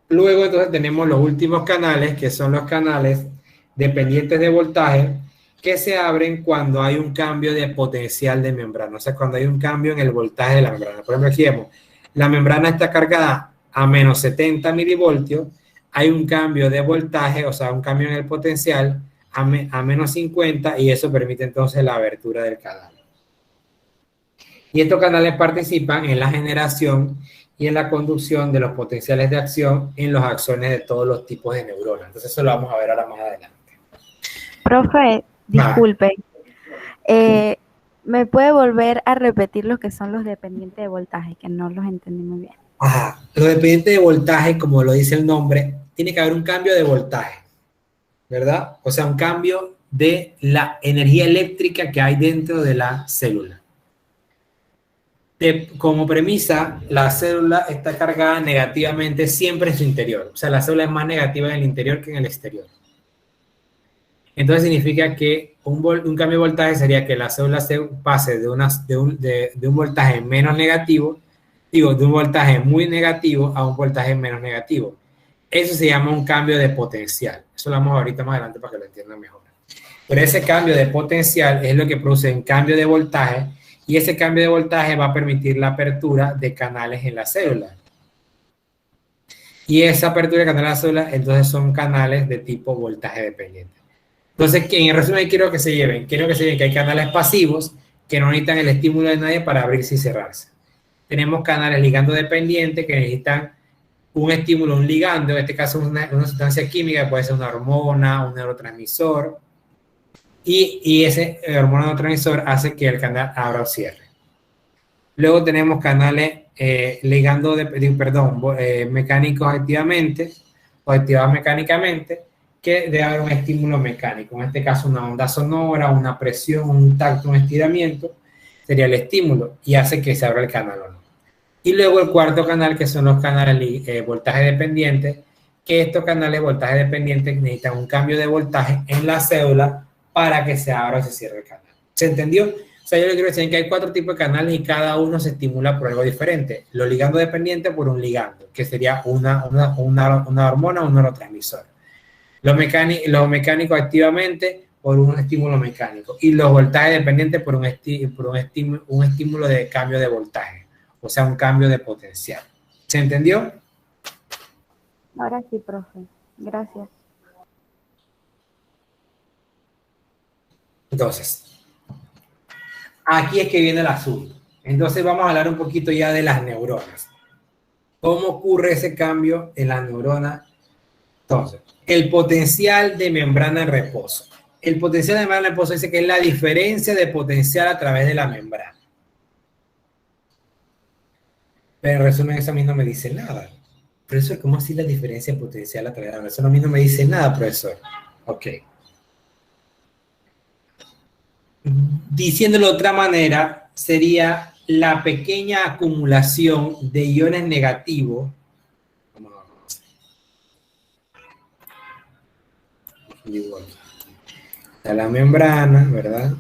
Luego entonces tenemos los últimos canales, que son los canales dependientes de voltaje, que se abren cuando hay un cambio de potencial de membrana, o sea, cuando hay un cambio en el voltaje de la membrana. Por ejemplo, aquí vemos, la membrana está cargada a menos 70 milivoltios, hay un cambio de voltaje, o sea, un cambio en el potencial a menos 50, y eso permite entonces la abertura del canal. Y estos canales participan en la generación y en la conducción de los potenciales de acción en los axones de todos los tipos de neuronas. Entonces eso lo vamos a ver ahora más adelante. Profe, disculpe. ¿Me puede volver a repetir lo que son los dependientes de voltaje? Que no los entendí muy bien. Ajá. Los dependientes de voltaje, como lo dice el nombre, tiene que haber un cambio de voltaje, ¿verdad? O sea, un cambio de la energía eléctrica que hay dentro de la célula. Como premisa, la célula está cargada negativamente siempre en su interior. O sea, la célula es más negativa en el interior que en el exterior. Entonces significa que un cambio de voltaje sería que la célula se pase de un voltaje menos negativo, de un voltaje muy negativo a un voltaje menos negativo. Eso se llama un cambio de potencial. Eso lo vamos a ver ahorita más adelante para que lo entiendan mejor. Pero ese cambio de potencial es lo que produce un cambio de voltaje, y ese cambio de voltaje va a permitir la apertura de canales en la célula. Y esa apertura de canales en la célula, entonces son canales de tipo voltaje dependiente. Entonces, en resumen, quiero que se lleven que hay canales pasivos que no necesitan el estímulo de nadie para abrirse y cerrarse. Tenemos canales ligando dependientes que necesitan un estímulo, un ligando, en este caso una sustancia química, puede ser una hormona, un neurotransmisor, y ese hormona neurotransmisor hace que el canal abra o cierre. Luego tenemos canales mecánicos activamente o activados mecánicamente, que debe haber un estímulo mecánico, en este caso una onda sonora, una presión, un tacto, un estiramiento, sería el estímulo y hace que se abra el canal o no. Y luego el cuarto canal, que son los canales voltaje dependientes, que estos canales de voltaje dependientes necesitan un cambio de voltaje en la célula para que se abra o se cierre el canal. ¿Se entendió? O sea, yo le quiero decir que hay 4 tipos de canales y cada uno se estimula por algo diferente. Los ligandos dependientes por un ligando, que sería una hormona o un neurotransmisor. Los mecánicos activamente por un estímulo mecánico. Y los voltajes dependientes por un estímulo de cambio de voltaje. O sea, un cambio de potencial. ¿Se entendió? Ahora sí, profe. Gracias. Entonces, aquí es que viene el asunto. Entonces vamos a hablar un poquito ya de las neuronas. ¿Cómo ocurre ese cambio en las neuronas? Entonces, el potencial de membrana en reposo. El potencial de membrana en reposo dice que es la diferencia de potencial a través de la membrana. Pero en resumen, eso a mí no me dice nada. Profesor, ¿cómo así la diferencia de potencial a través de la membrana? Eso a mí no me dice nada, profesor. Ok. Diciéndolo de otra manera, sería la pequeña acumulación de iones negativos. Está la membrana, ¿verdad?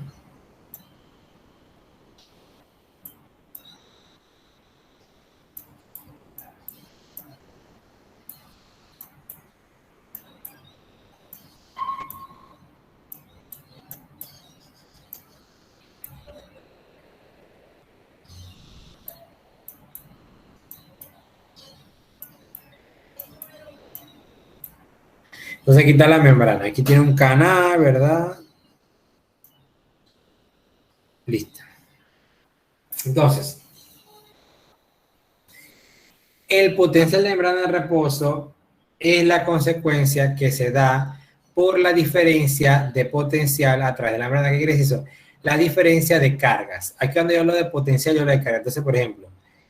Entonces aquí está la membrana. Aquí tiene un canal, ¿verdad? Listo. Entonces, el potencial de membrana de reposo es la consecuencia que se da por la diferencia de potencial a través de la membrana. ¿Qué quiere decir eso? La diferencia de cargas. Aquí cuando yo hablo de potencial, yo hablo de carga. Entonces, por ejemplo,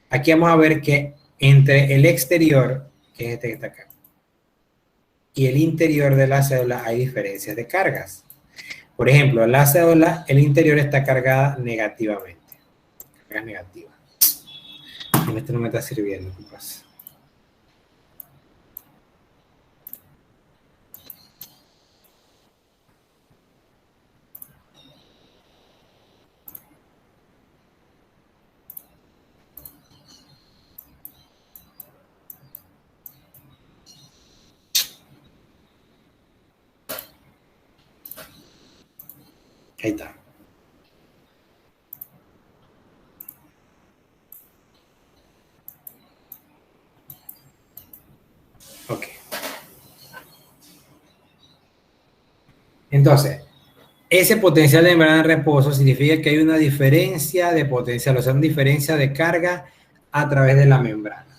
aquí vamos a ver que entre el exterior, que es este que está acá, y el interior de la célula hay diferencias de cargas. Por ejemplo, la célula, el interior está cargada negativamente. Carga negativa. Esto no me está sirviendo, ¿qué pasa? Ahí está. Ok. Entonces, ese potencial de membrana de reposo significa que hay una diferencia de potencial, o sea, una diferencia de carga a través de la membrana.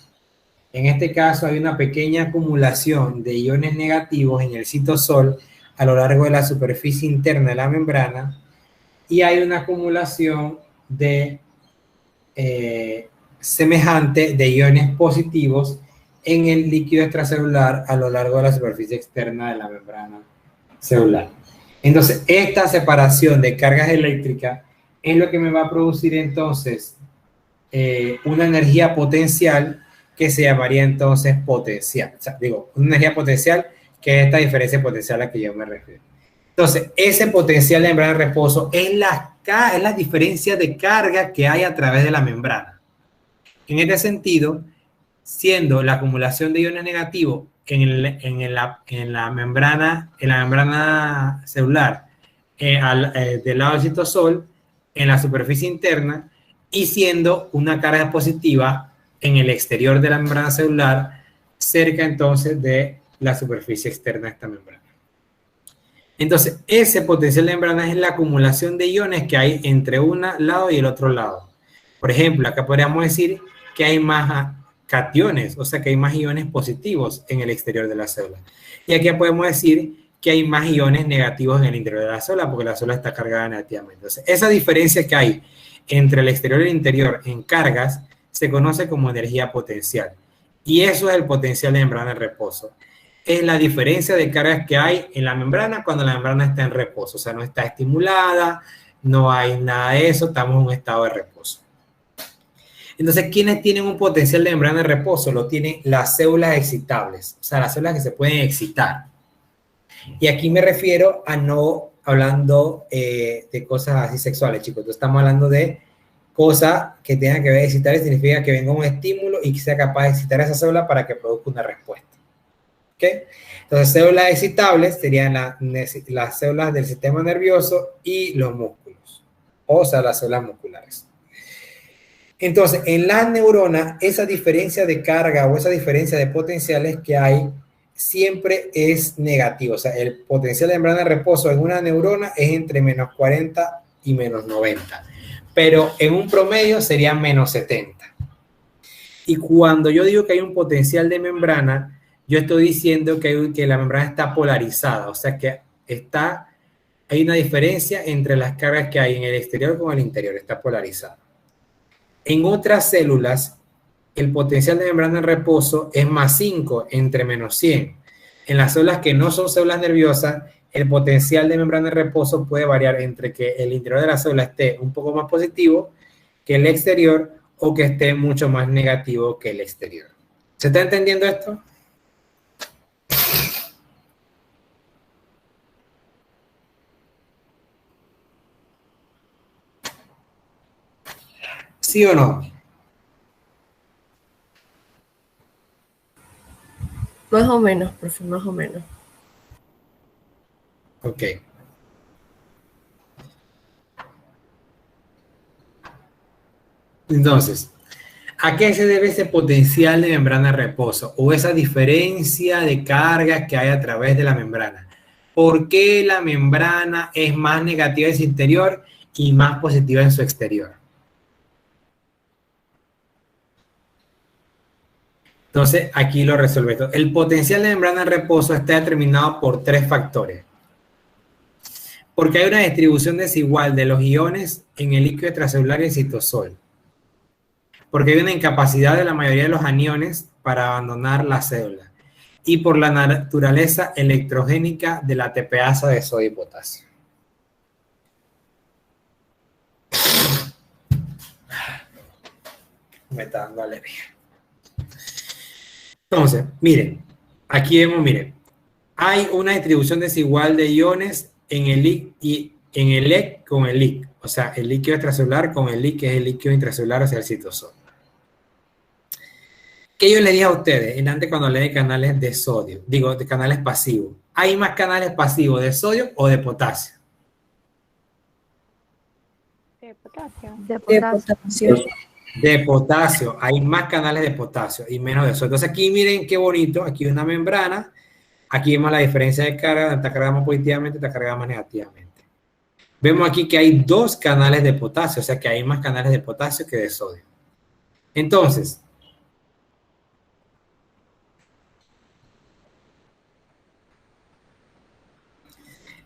En este caso, hay una pequeña acumulación de iones negativos en el citosol a lo largo de la superficie interna de la membrana y hay una acumulación de semejante de iones positivos en el líquido extracelular a lo largo de la superficie externa de la membrana celular. Entonces, esta separación de cargas eléctricas es lo que me va a producir entonces una energía potencial que se llamaría entonces potencial. O sea, digo, una energía potencial que es esta diferencia potencial a la que yo me refiero. Entonces, ese potencial de membrana de reposo es la diferencia de carga que hay a través de la membrana. En este sentido, siendo la acumulación de iones negativos en la membrana celular del lado del citosol, en la superficie interna, y siendo una carga positiva en el exterior de la membrana celular, cerca entonces de la superficie externa de esta membrana. Entonces, ese potencial de membrana es la acumulación de iones que hay entre un lado y el otro lado. Por ejemplo, acá podríamos decir que hay más cationes, o sea que hay más iones positivos en el exterior de la célula. Y aquí podemos decir que hay más iones negativos en el interior de la célula porque la célula está cargada negativamente. Entonces, esa diferencia que hay entre el exterior y el interior en cargas se conoce como energía potencial. Y eso es el potencial de membrana en reposo. Es la diferencia de cargas que hay en la membrana cuando la membrana está en reposo. O sea, no está estimulada, no hay nada de eso, estamos en un estado de reposo. Entonces, ¿quiénes tienen un potencial de membrana de reposo? Lo tienen las células excitables, o sea, las células que se pueden excitar. Y aquí me refiero a no hablando de cosas así sexuales, chicos. Entonces, estamos hablando de cosas que tengan que ver excitar, significa que venga un estímulo y que sea capaz de excitar a esa célula para que produzca una respuesta. ¿Ok? Entonces, células excitables serían las células del sistema nervioso y los músculos, o sea, las células musculares. Entonces, en las neuronas, esa diferencia de carga o esa diferencia de potenciales que hay siempre es negativo. O sea, el potencial de membrana de reposo en una neurona es entre menos 40 y menos 90. Pero en un promedio sería menos 70. Y cuando yo digo que hay un potencial de membrana, yo estoy diciendo que la membrana está polarizada. O sea, que hay una diferencia entre las cargas que hay en el exterior con el interior. Está polarizada. En otras células, el potencial de membrana en reposo es más 5 entre menos 100. En las células que no son células nerviosas, el potencial de membrana en reposo puede variar entre que el interior de la célula esté un poco más positivo que el exterior o que esté mucho más negativo que el exterior. ¿Se está entendiendo esto? ¿Sí o no? Más o menos, profe, más o menos. Ok. Entonces, ¿a qué se debe ese potencial de membrana de reposo o esa diferencia de cargas que hay a través de la membrana? ¿Por qué la membrana es más negativa en su interior y más positiva en su exterior? Entonces, aquí lo resuelve esto. El potencial de membrana de reposo está determinado por 3 factores. Porque hay una distribución desigual de los iones en el líquido extracelular y el citosol. Porque hay una incapacidad de la mayoría de los aniones para abandonar la célula. Y por la naturaleza electrogénica de la TPasa de sodio y potasio. Me está dando alergia. Entonces, miren, aquí vemos, miren, hay una distribución desigual de iones en el LIC y en el LEC con el LIC, o sea, el líquido extracelular con el LIC, que es el líquido intracelular, o sea, el citosol. ¿Qué yo les dije a ustedes antes cuando leí de canales de sodio? Digo, de canales pasivos. ¿Hay más canales pasivos de sodio o de potasio? De potasio. De potasio. De potasio, hay más canales de potasio y menos de sodio. Entonces aquí miren qué bonito, aquí hay una membrana, aquí vemos la diferencia de carga, está cargada más positivamente, está cargada más negativamente. Vemos aquí que hay 2 canales de potasio, o sea que hay más canales de potasio que de sodio. Entonces,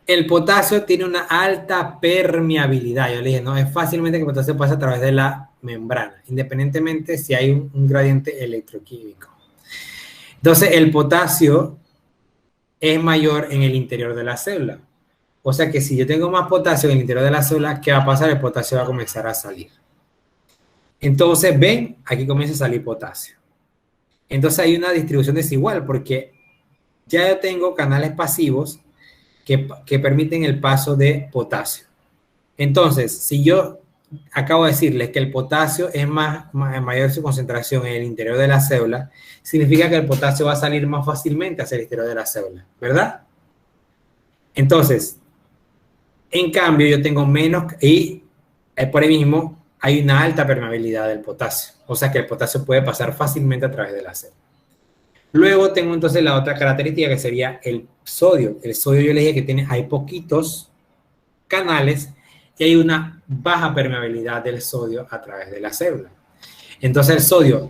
el potasio tiene una alta permeabilidad. Yo le dije, no, es fácilmente que el potasio pasa a través de la membrana, independientemente si hay un gradiente electroquímico. Entonces, el potasio es mayor en el interior de la célula. O sea que si yo tengo más potasio en el interior de la célula, ¿qué va a pasar? El potasio va a comenzar a salir. Entonces, ven, aquí comienza a salir potasio. Entonces, hay una distribución desigual porque ya yo tengo canales pasivos que permiten el paso de potasio. Entonces, si yo acabo de decirles que el potasio es mayor su concentración en el interior de la célula, significa que el potasio va a salir más fácilmente hacia el exterior de la célula, ¿verdad? Entonces, en cambio, yo tengo menos, y por ahí mismo hay una alta permeabilidad del potasio, o sea que el potasio puede pasar fácilmente a través de la célula. Luego tengo entonces la otra característica que sería el sodio. El sodio yo le dije que hay poquitos canales y hay una baja permeabilidad del sodio a través de la célula. Entonces el sodio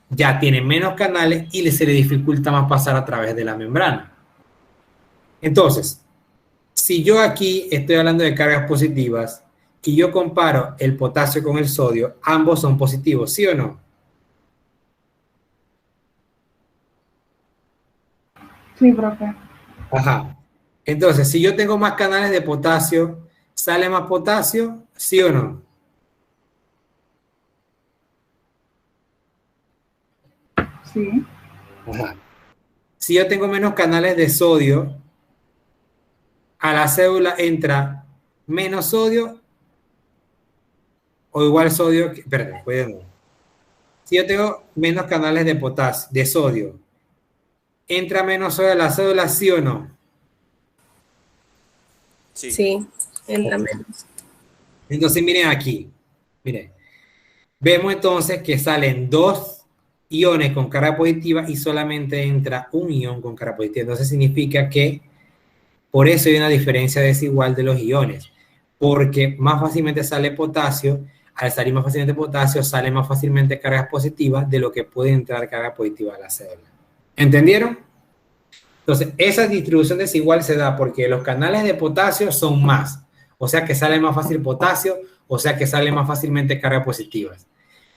ya tiene menos canales y se le dificulta más pasar a través de la membrana. Entonces, si yo aquí estoy hablando de cargas positivas y yo comparo el potasio con el sodio, ambos son positivos, ¿sí o no? Sí, profe. Ajá. Entonces, si yo tengo más canales de potasio, ¿sale más potasio? ¿Sí o no? Sí. Ajá. Si yo tengo menos canales de sodio, a la célula entra menos sodio o igual sodio. Perdón, voy de nuevo. Si yo tengo menos canales de potasio, de sodio, ¿entra menos sodio a la célula, sí o no? Sí. Sí, entra menos. Entonces, miren aquí. Miren. Vemos entonces que salen 2 iones con carga positiva y solamente entra un ion con carga positiva. Entonces significa que por eso hay una diferencia desigual de los iones, porque más fácilmente sale potasio, al salir más fácilmente potasio, sale más fácilmente cargas positivas de lo que puede entrar carga positiva a la célula. ¿Entendieron? Entonces, esa distribución desigual se da porque los canales de potasio son más, o sea que sale más fácil potasio, o sea que sale más fácilmente cargas positivas.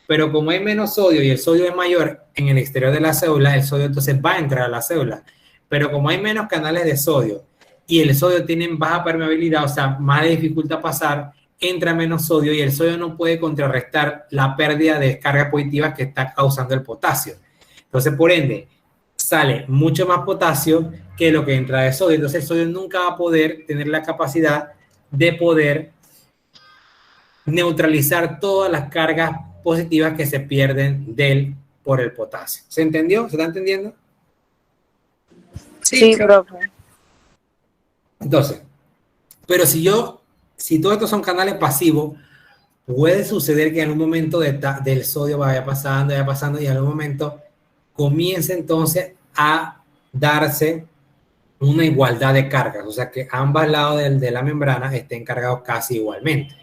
Pero como hay menos sodio y el sodio es mayor en el exterior de la célula, el sodio entonces va a entrar a la célula. Pero como hay menos canales de sodio y el sodio tiene baja permeabilidad, o sea, más dificultad pasar, entra menos sodio y el sodio no puede contrarrestar la pérdida de carga positiva que está causando el potasio. Entonces, por ende, sale mucho más potasio que lo que entra de sodio. Entonces, el sodio nunca va a poder tener la capacidad de poder neutralizar todas las cargas positivas que se pierden por el potasio. ¿Se entendió? ¿Se está entendiendo? Sí, profe. Entonces, pero si todos estos son canales pasivos, puede suceder que en un momento del sodio vaya pasando y en algún momento comience entonces a darse una igualdad de cargas, o sea que ambos lados de la membrana estén cargados casi igualmente.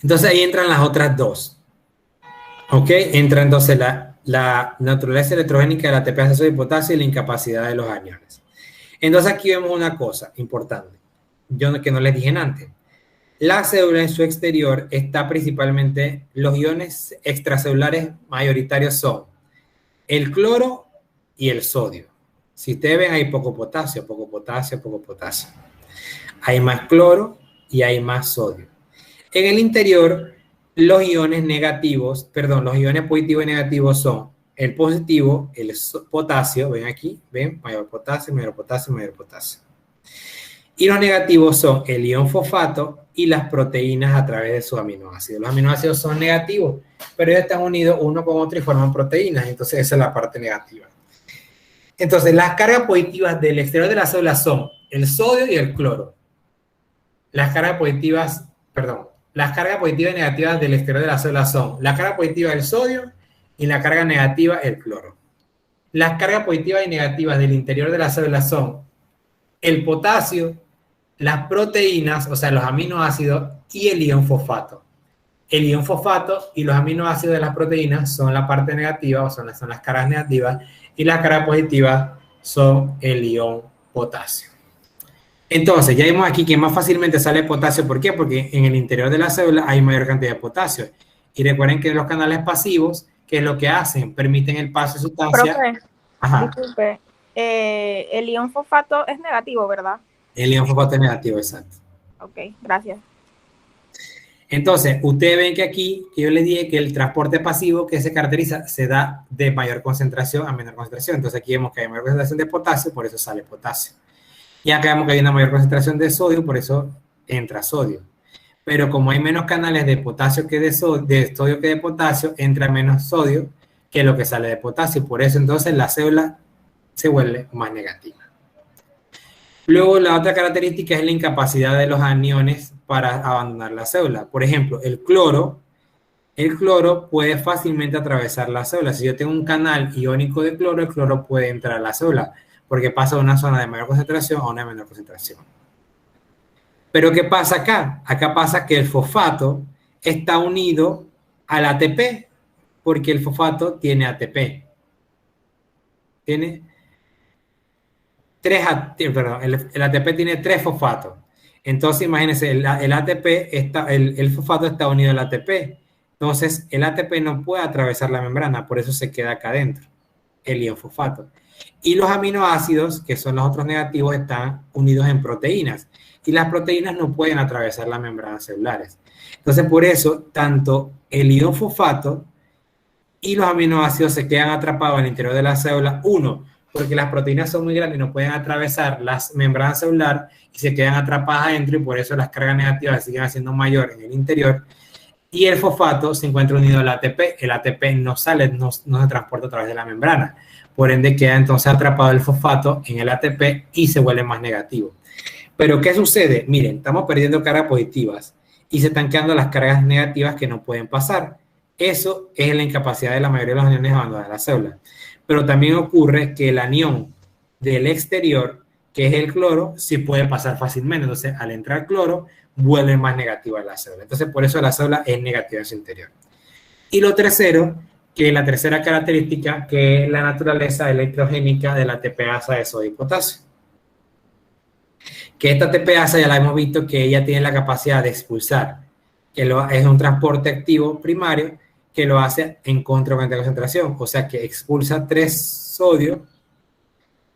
Entonces ahí entran las otras dos. ¿Ok? Entra entonces la naturaleza electrogénica del ATP, de sodio y potasio y la incapacidad de los aniones. Entonces aquí vemos una cosa importante, que no les dije antes. La célula en su exterior está principalmente, los iones extracelulares mayoritarios son el cloro y el sodio. Si ustedes ven, hay poco potasio, poco potasio, poco potasio. Hay más cloro y hay más sodio. En el interior, los iones negativos, perdón, los iones positivos y negativos son el positivo, el potasio, ven aquí, ven, mayor potasio, mayor potasio, mayor potasio. Y los negativos son el ion fosfato y las proteínas a través de sus aminoácidos. Los aminoácidos son negativos, pero ellos están unidos uno con otro y forman proteínas, entonces esa es la parte negativa. Entonces, las cargas positivas del exterior de la célula son el sodio y el cloro. Las cargas positivas y negativas del exterior de la célula son la carga positiva del sodio y la carga negativa el cloro. Las cargas positivas y negativas del interior de la célula son el potasio, las proteínas, o sea, los aminoácidos y el ion fosfato. El ion fosfato y los aminoácidos de las proteínas son la parte negativa, o son las cargas negativas, y las cargas positivas son el ion potasio. Entonces, ya vimos aquí que más fácilmente sale potasio. ¿Por qué? Porque en el interior de la célula hay mayor cantidad de potasio. Y recuerden que los canales pasivos, ¿qué es lo que hacen? Permiten el paso de sustancias. Profe, Ajá. disculpe, el ion fosfato es negativo, ¿verdad? El ion fosfato es negativo, exacto. Ok, gracias. Entonces, ustedes ven que aquí, que yo les dije que el transporte pasivo que se caracteriza se da de mayor concentración a menor concentración. Entonces, aquí vemos que hay mayor concentración de potasio, por eso sale potasio. Y acá vemos que hay una mayor concentración de sodio, por eso entra sodio. Pero como hay menos canales de potasio que de sodio que de potasio, entra menos sodio que lo que sale de potasio. Por eso entonces la célula se vuelve más negativa. Luego la otra característica es la incapacidad de los aniones para abandonar la célula. Por ejemplo, el cloro puede fácilmente atravesar la célula. Si yo tengo un canal iónico de cloro, el cloro puede entrar a la célula porque pasa de una zona de mayor concentración a una menor concentración. Pero ¿qué pasa acá? Acá pasa que el fosfato está unido al ATP porque el fosfato tiene ATP. El ATP tiene 3 fosfatos. Entonces, imagínense, el fosfato está unido al ATP. Entonces, el ATP no puede atravesar la membrana, por eso se queda acá adentro, el ion fosfato. Y los aminoácidos, que son los otros negativos, están unidos en proteínas. y las proteínas no pueden atravesar las membranas celulares. Entonces, por eso, tanto el ion fosfato y los aminoácidos se quedan atrapados en el interior de la célula. Uno, porque las proteínas son muy grandes y no pueden atravesar las membranas celulares y se quedan atrapadas adentro, y por eso las cargas negativas siguen siendo mayor en el interior. Y el fosfato se encuentra unido al ATP. El ATP no sale, no se transporta a través de la membrana. Por ende, queda entonces atrapado el fosfato en el ATP y se vuelve más negativo. Pero, ¿qué sucede? Miren, estamos perdiendo cargas positivas y se están quedando las cargas negativas que no pueden pasar. Eso es la incapacidad de la mayoría de los aniones de abandonar la célula. Pero también ocurre que el anión del exterior, que es el cloro, sí puede pasar fácilmente. Entonces, al entrar cloro, vuelve más negativa la célula. Entonces, por eso la célula es negativa en su interior. Y lo tercero, que es la tercera característica, que es la naturaleza electrogénica de la ATPasa de sodio y potasio. Que esta ATPasa ya la hemos visto que ella tiene la capacidad de expulsar, que es un transporte activo primario que lo hace en contra de concentración, o sea que expulsa 3 sodio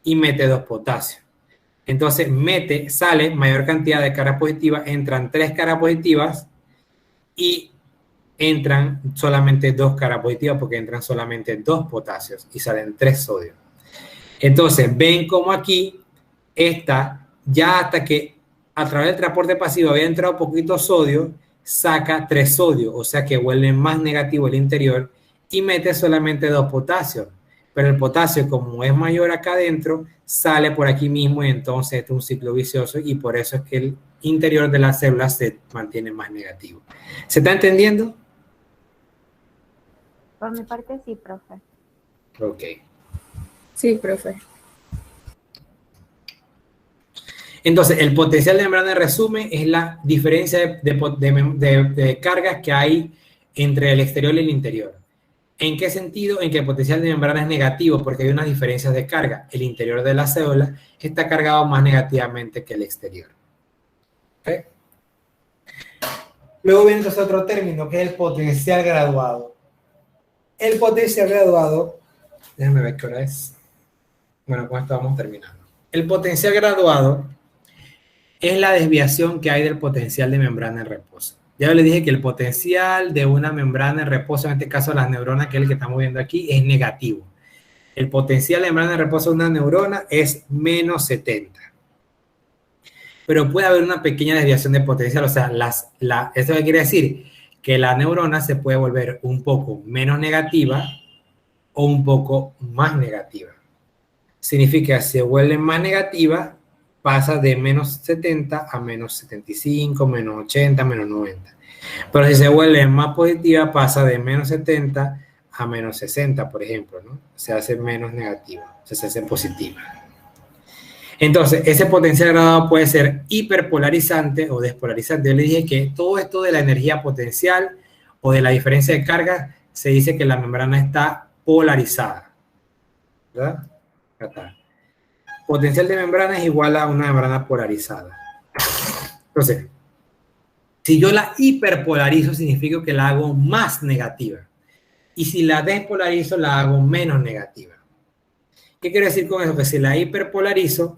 y mete 2 potasio. Entonces sale mayor cantidad de cargas positivas, entran 3 cargas positivas y entran solamente 2 cargas positivas porque entran solamente 2 potasios y salen 3 sodios. Entonces ven como aquí esta, ya hasta que a través del transporte pasivo había entrado poquito sodio, saca 3 sodios, o sea que vuelve más negativo el interior y mete solamente 2 potasios. Pero el potasio, como es mayor acá adentro, sale por aquí mismo y entonces es un ciclo vicioso y por eso es que el interior de las células se mantiene más negativo. ¿Se está entendiendo? Por mi parte sí, profe. Ok. Sí, profe. Entonces, el potencial de membrana en resumen es la diferencia de cargas que hay entre el exterior y el interior. ¿En qué sentido? En que el potencial de membrana es negativo porque hay unas diferencias de carga. El interior de la célula está cargado más negativamente que el exterior. ¿Okay? Luego viene entonces otro término que es el potencial graduado. El potencial graduado, déjame ver qué hora es. Bueno, con esto vamos terminando. El potencial graduado es la desviación que hay del potencial de membrana en reposo. Ya les dije que el potencial de una membrana en reposo, en este caso las neuronas, que es el que estamos viendo aquí, es negativo. El potencial de membrana en reposo de una neurona es menos 70. Pero puede haber una pequeña desviación de potencial, o sea, ¿esto qué quiere decir? Que la neurona se puede volver un poco menos negativa o un poco más negativa. Significa que si se vuelve más negativa, pasa de menos 70 a menos 75, menos 80, menos 90. Pero si se vuelve más positiva, pasa de menos 70 a menos 60, por ejemplo, ¿no? Se hace menos negativa, se hace positiva. Entonces, ese potencial graduado puede ser hiperpolarizante o despolarizante. Yo le dije que todo esto de la energía potencial o de la diferencia de carga, se dice que la membrana está polarizada, ¿verdad? Acá está. Potencial de membrana es igual a una membrana polarizada. Entonces, si yo la hiperpolarizo, significa que la hago más negativa. Y si la despolarizo, la hago menos negativa. ¿Qué quiero decir con eso? Que si la hiperpolarizo,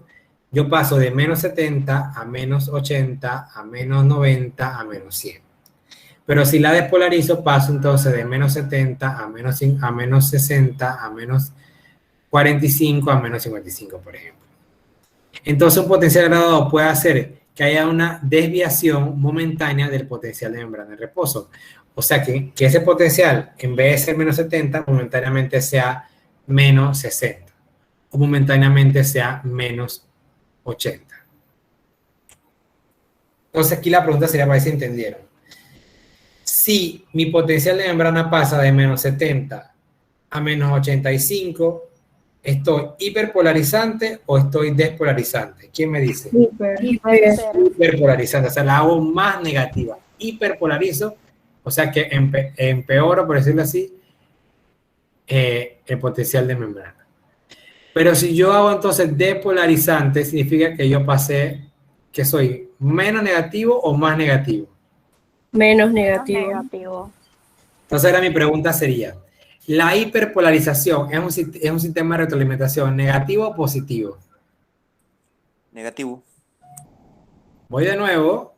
yo paso de menos 70 a menos 80, a menos 90, a menos 100. Pero si la despolarizo, paso entonces de menos 70 a menos 60, a menos 45, a menos 55, por ejemplo. Entonces, un potencial graduado puede hacer que haya una desviación momentánea del potencial de membrana en reposo. O sea, que ese potencial, en vez de ser menos 70, momentáneamente sea menos 60. O momentáneamente sea menos 80. Entonces, aquí la pregunta sería para ver si entendieron. Si mi potencial de membrana pasa de menos 70 a menos 85, ¿estoy hiperpolarizante o estoy despolarizante? ¿Quién me dice? Hiperpolarizante, o sea, la hago más negativa. Hiperpolarizo, o sea que empeoro, por decirlo así, el potencial de membrana. Pero si yo hago entonces despolarizante, significa que yo pasé, que soy menos negativo o más negativo. Menos negativo. Entonces ahora mi pregunta sería, ¿la hiperpolarización es un sistema de retroalimentación negativo o positivo? Negativo. Voy de nuevo.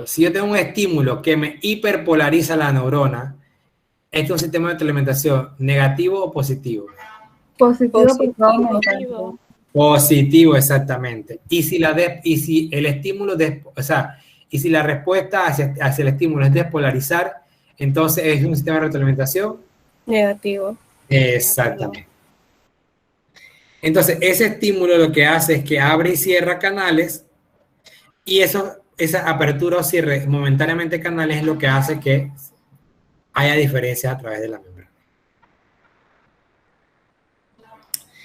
Si yo tengo un estímulo que me hiperpolariza la neurona, ¿este es un sistema de retroalimentación negativo o positivo? Positivo. Positivo, exactamente. Y si el estímulo, y si la respuesta hacia el estímulo es despolarizar, entonces es un sistema de retroalimentación Negativo. exactamente. Entonces, ese estímulo lo que hace es que abre y cierra canales, y esa apertura o cierre momentáneamente canales es lo que hace que haya diferencias a través de la membrana.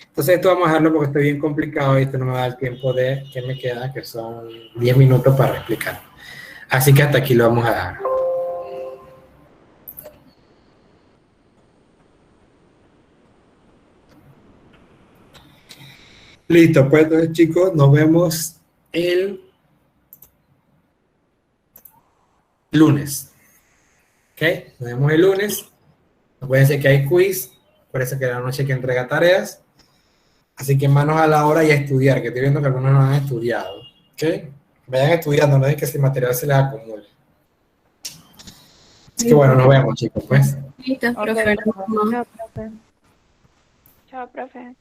Entonces esto vamos a dejarlo porque estoy bien complicado y esto no me da el tiempo que me queda, que son 10 minutos para explicar. Así que hasta aquí lo vamos a dejar. Listo, pues entonces chicos, nos vemos el lunes. ¿Ok? Nos vemos el lunes. Acuérdense que hay quiz, acuérdense que la noche hay que entrega tareas. Así que manos a la obra y a estudiar, que estoy viendo que algunos no han estudiado. ¿Ok? Vayan estudiando, no es que ese material se les acumule. Así que bueno, nos vemos chicos, pues. Listo, profe. Chao, profe. Chao, profe.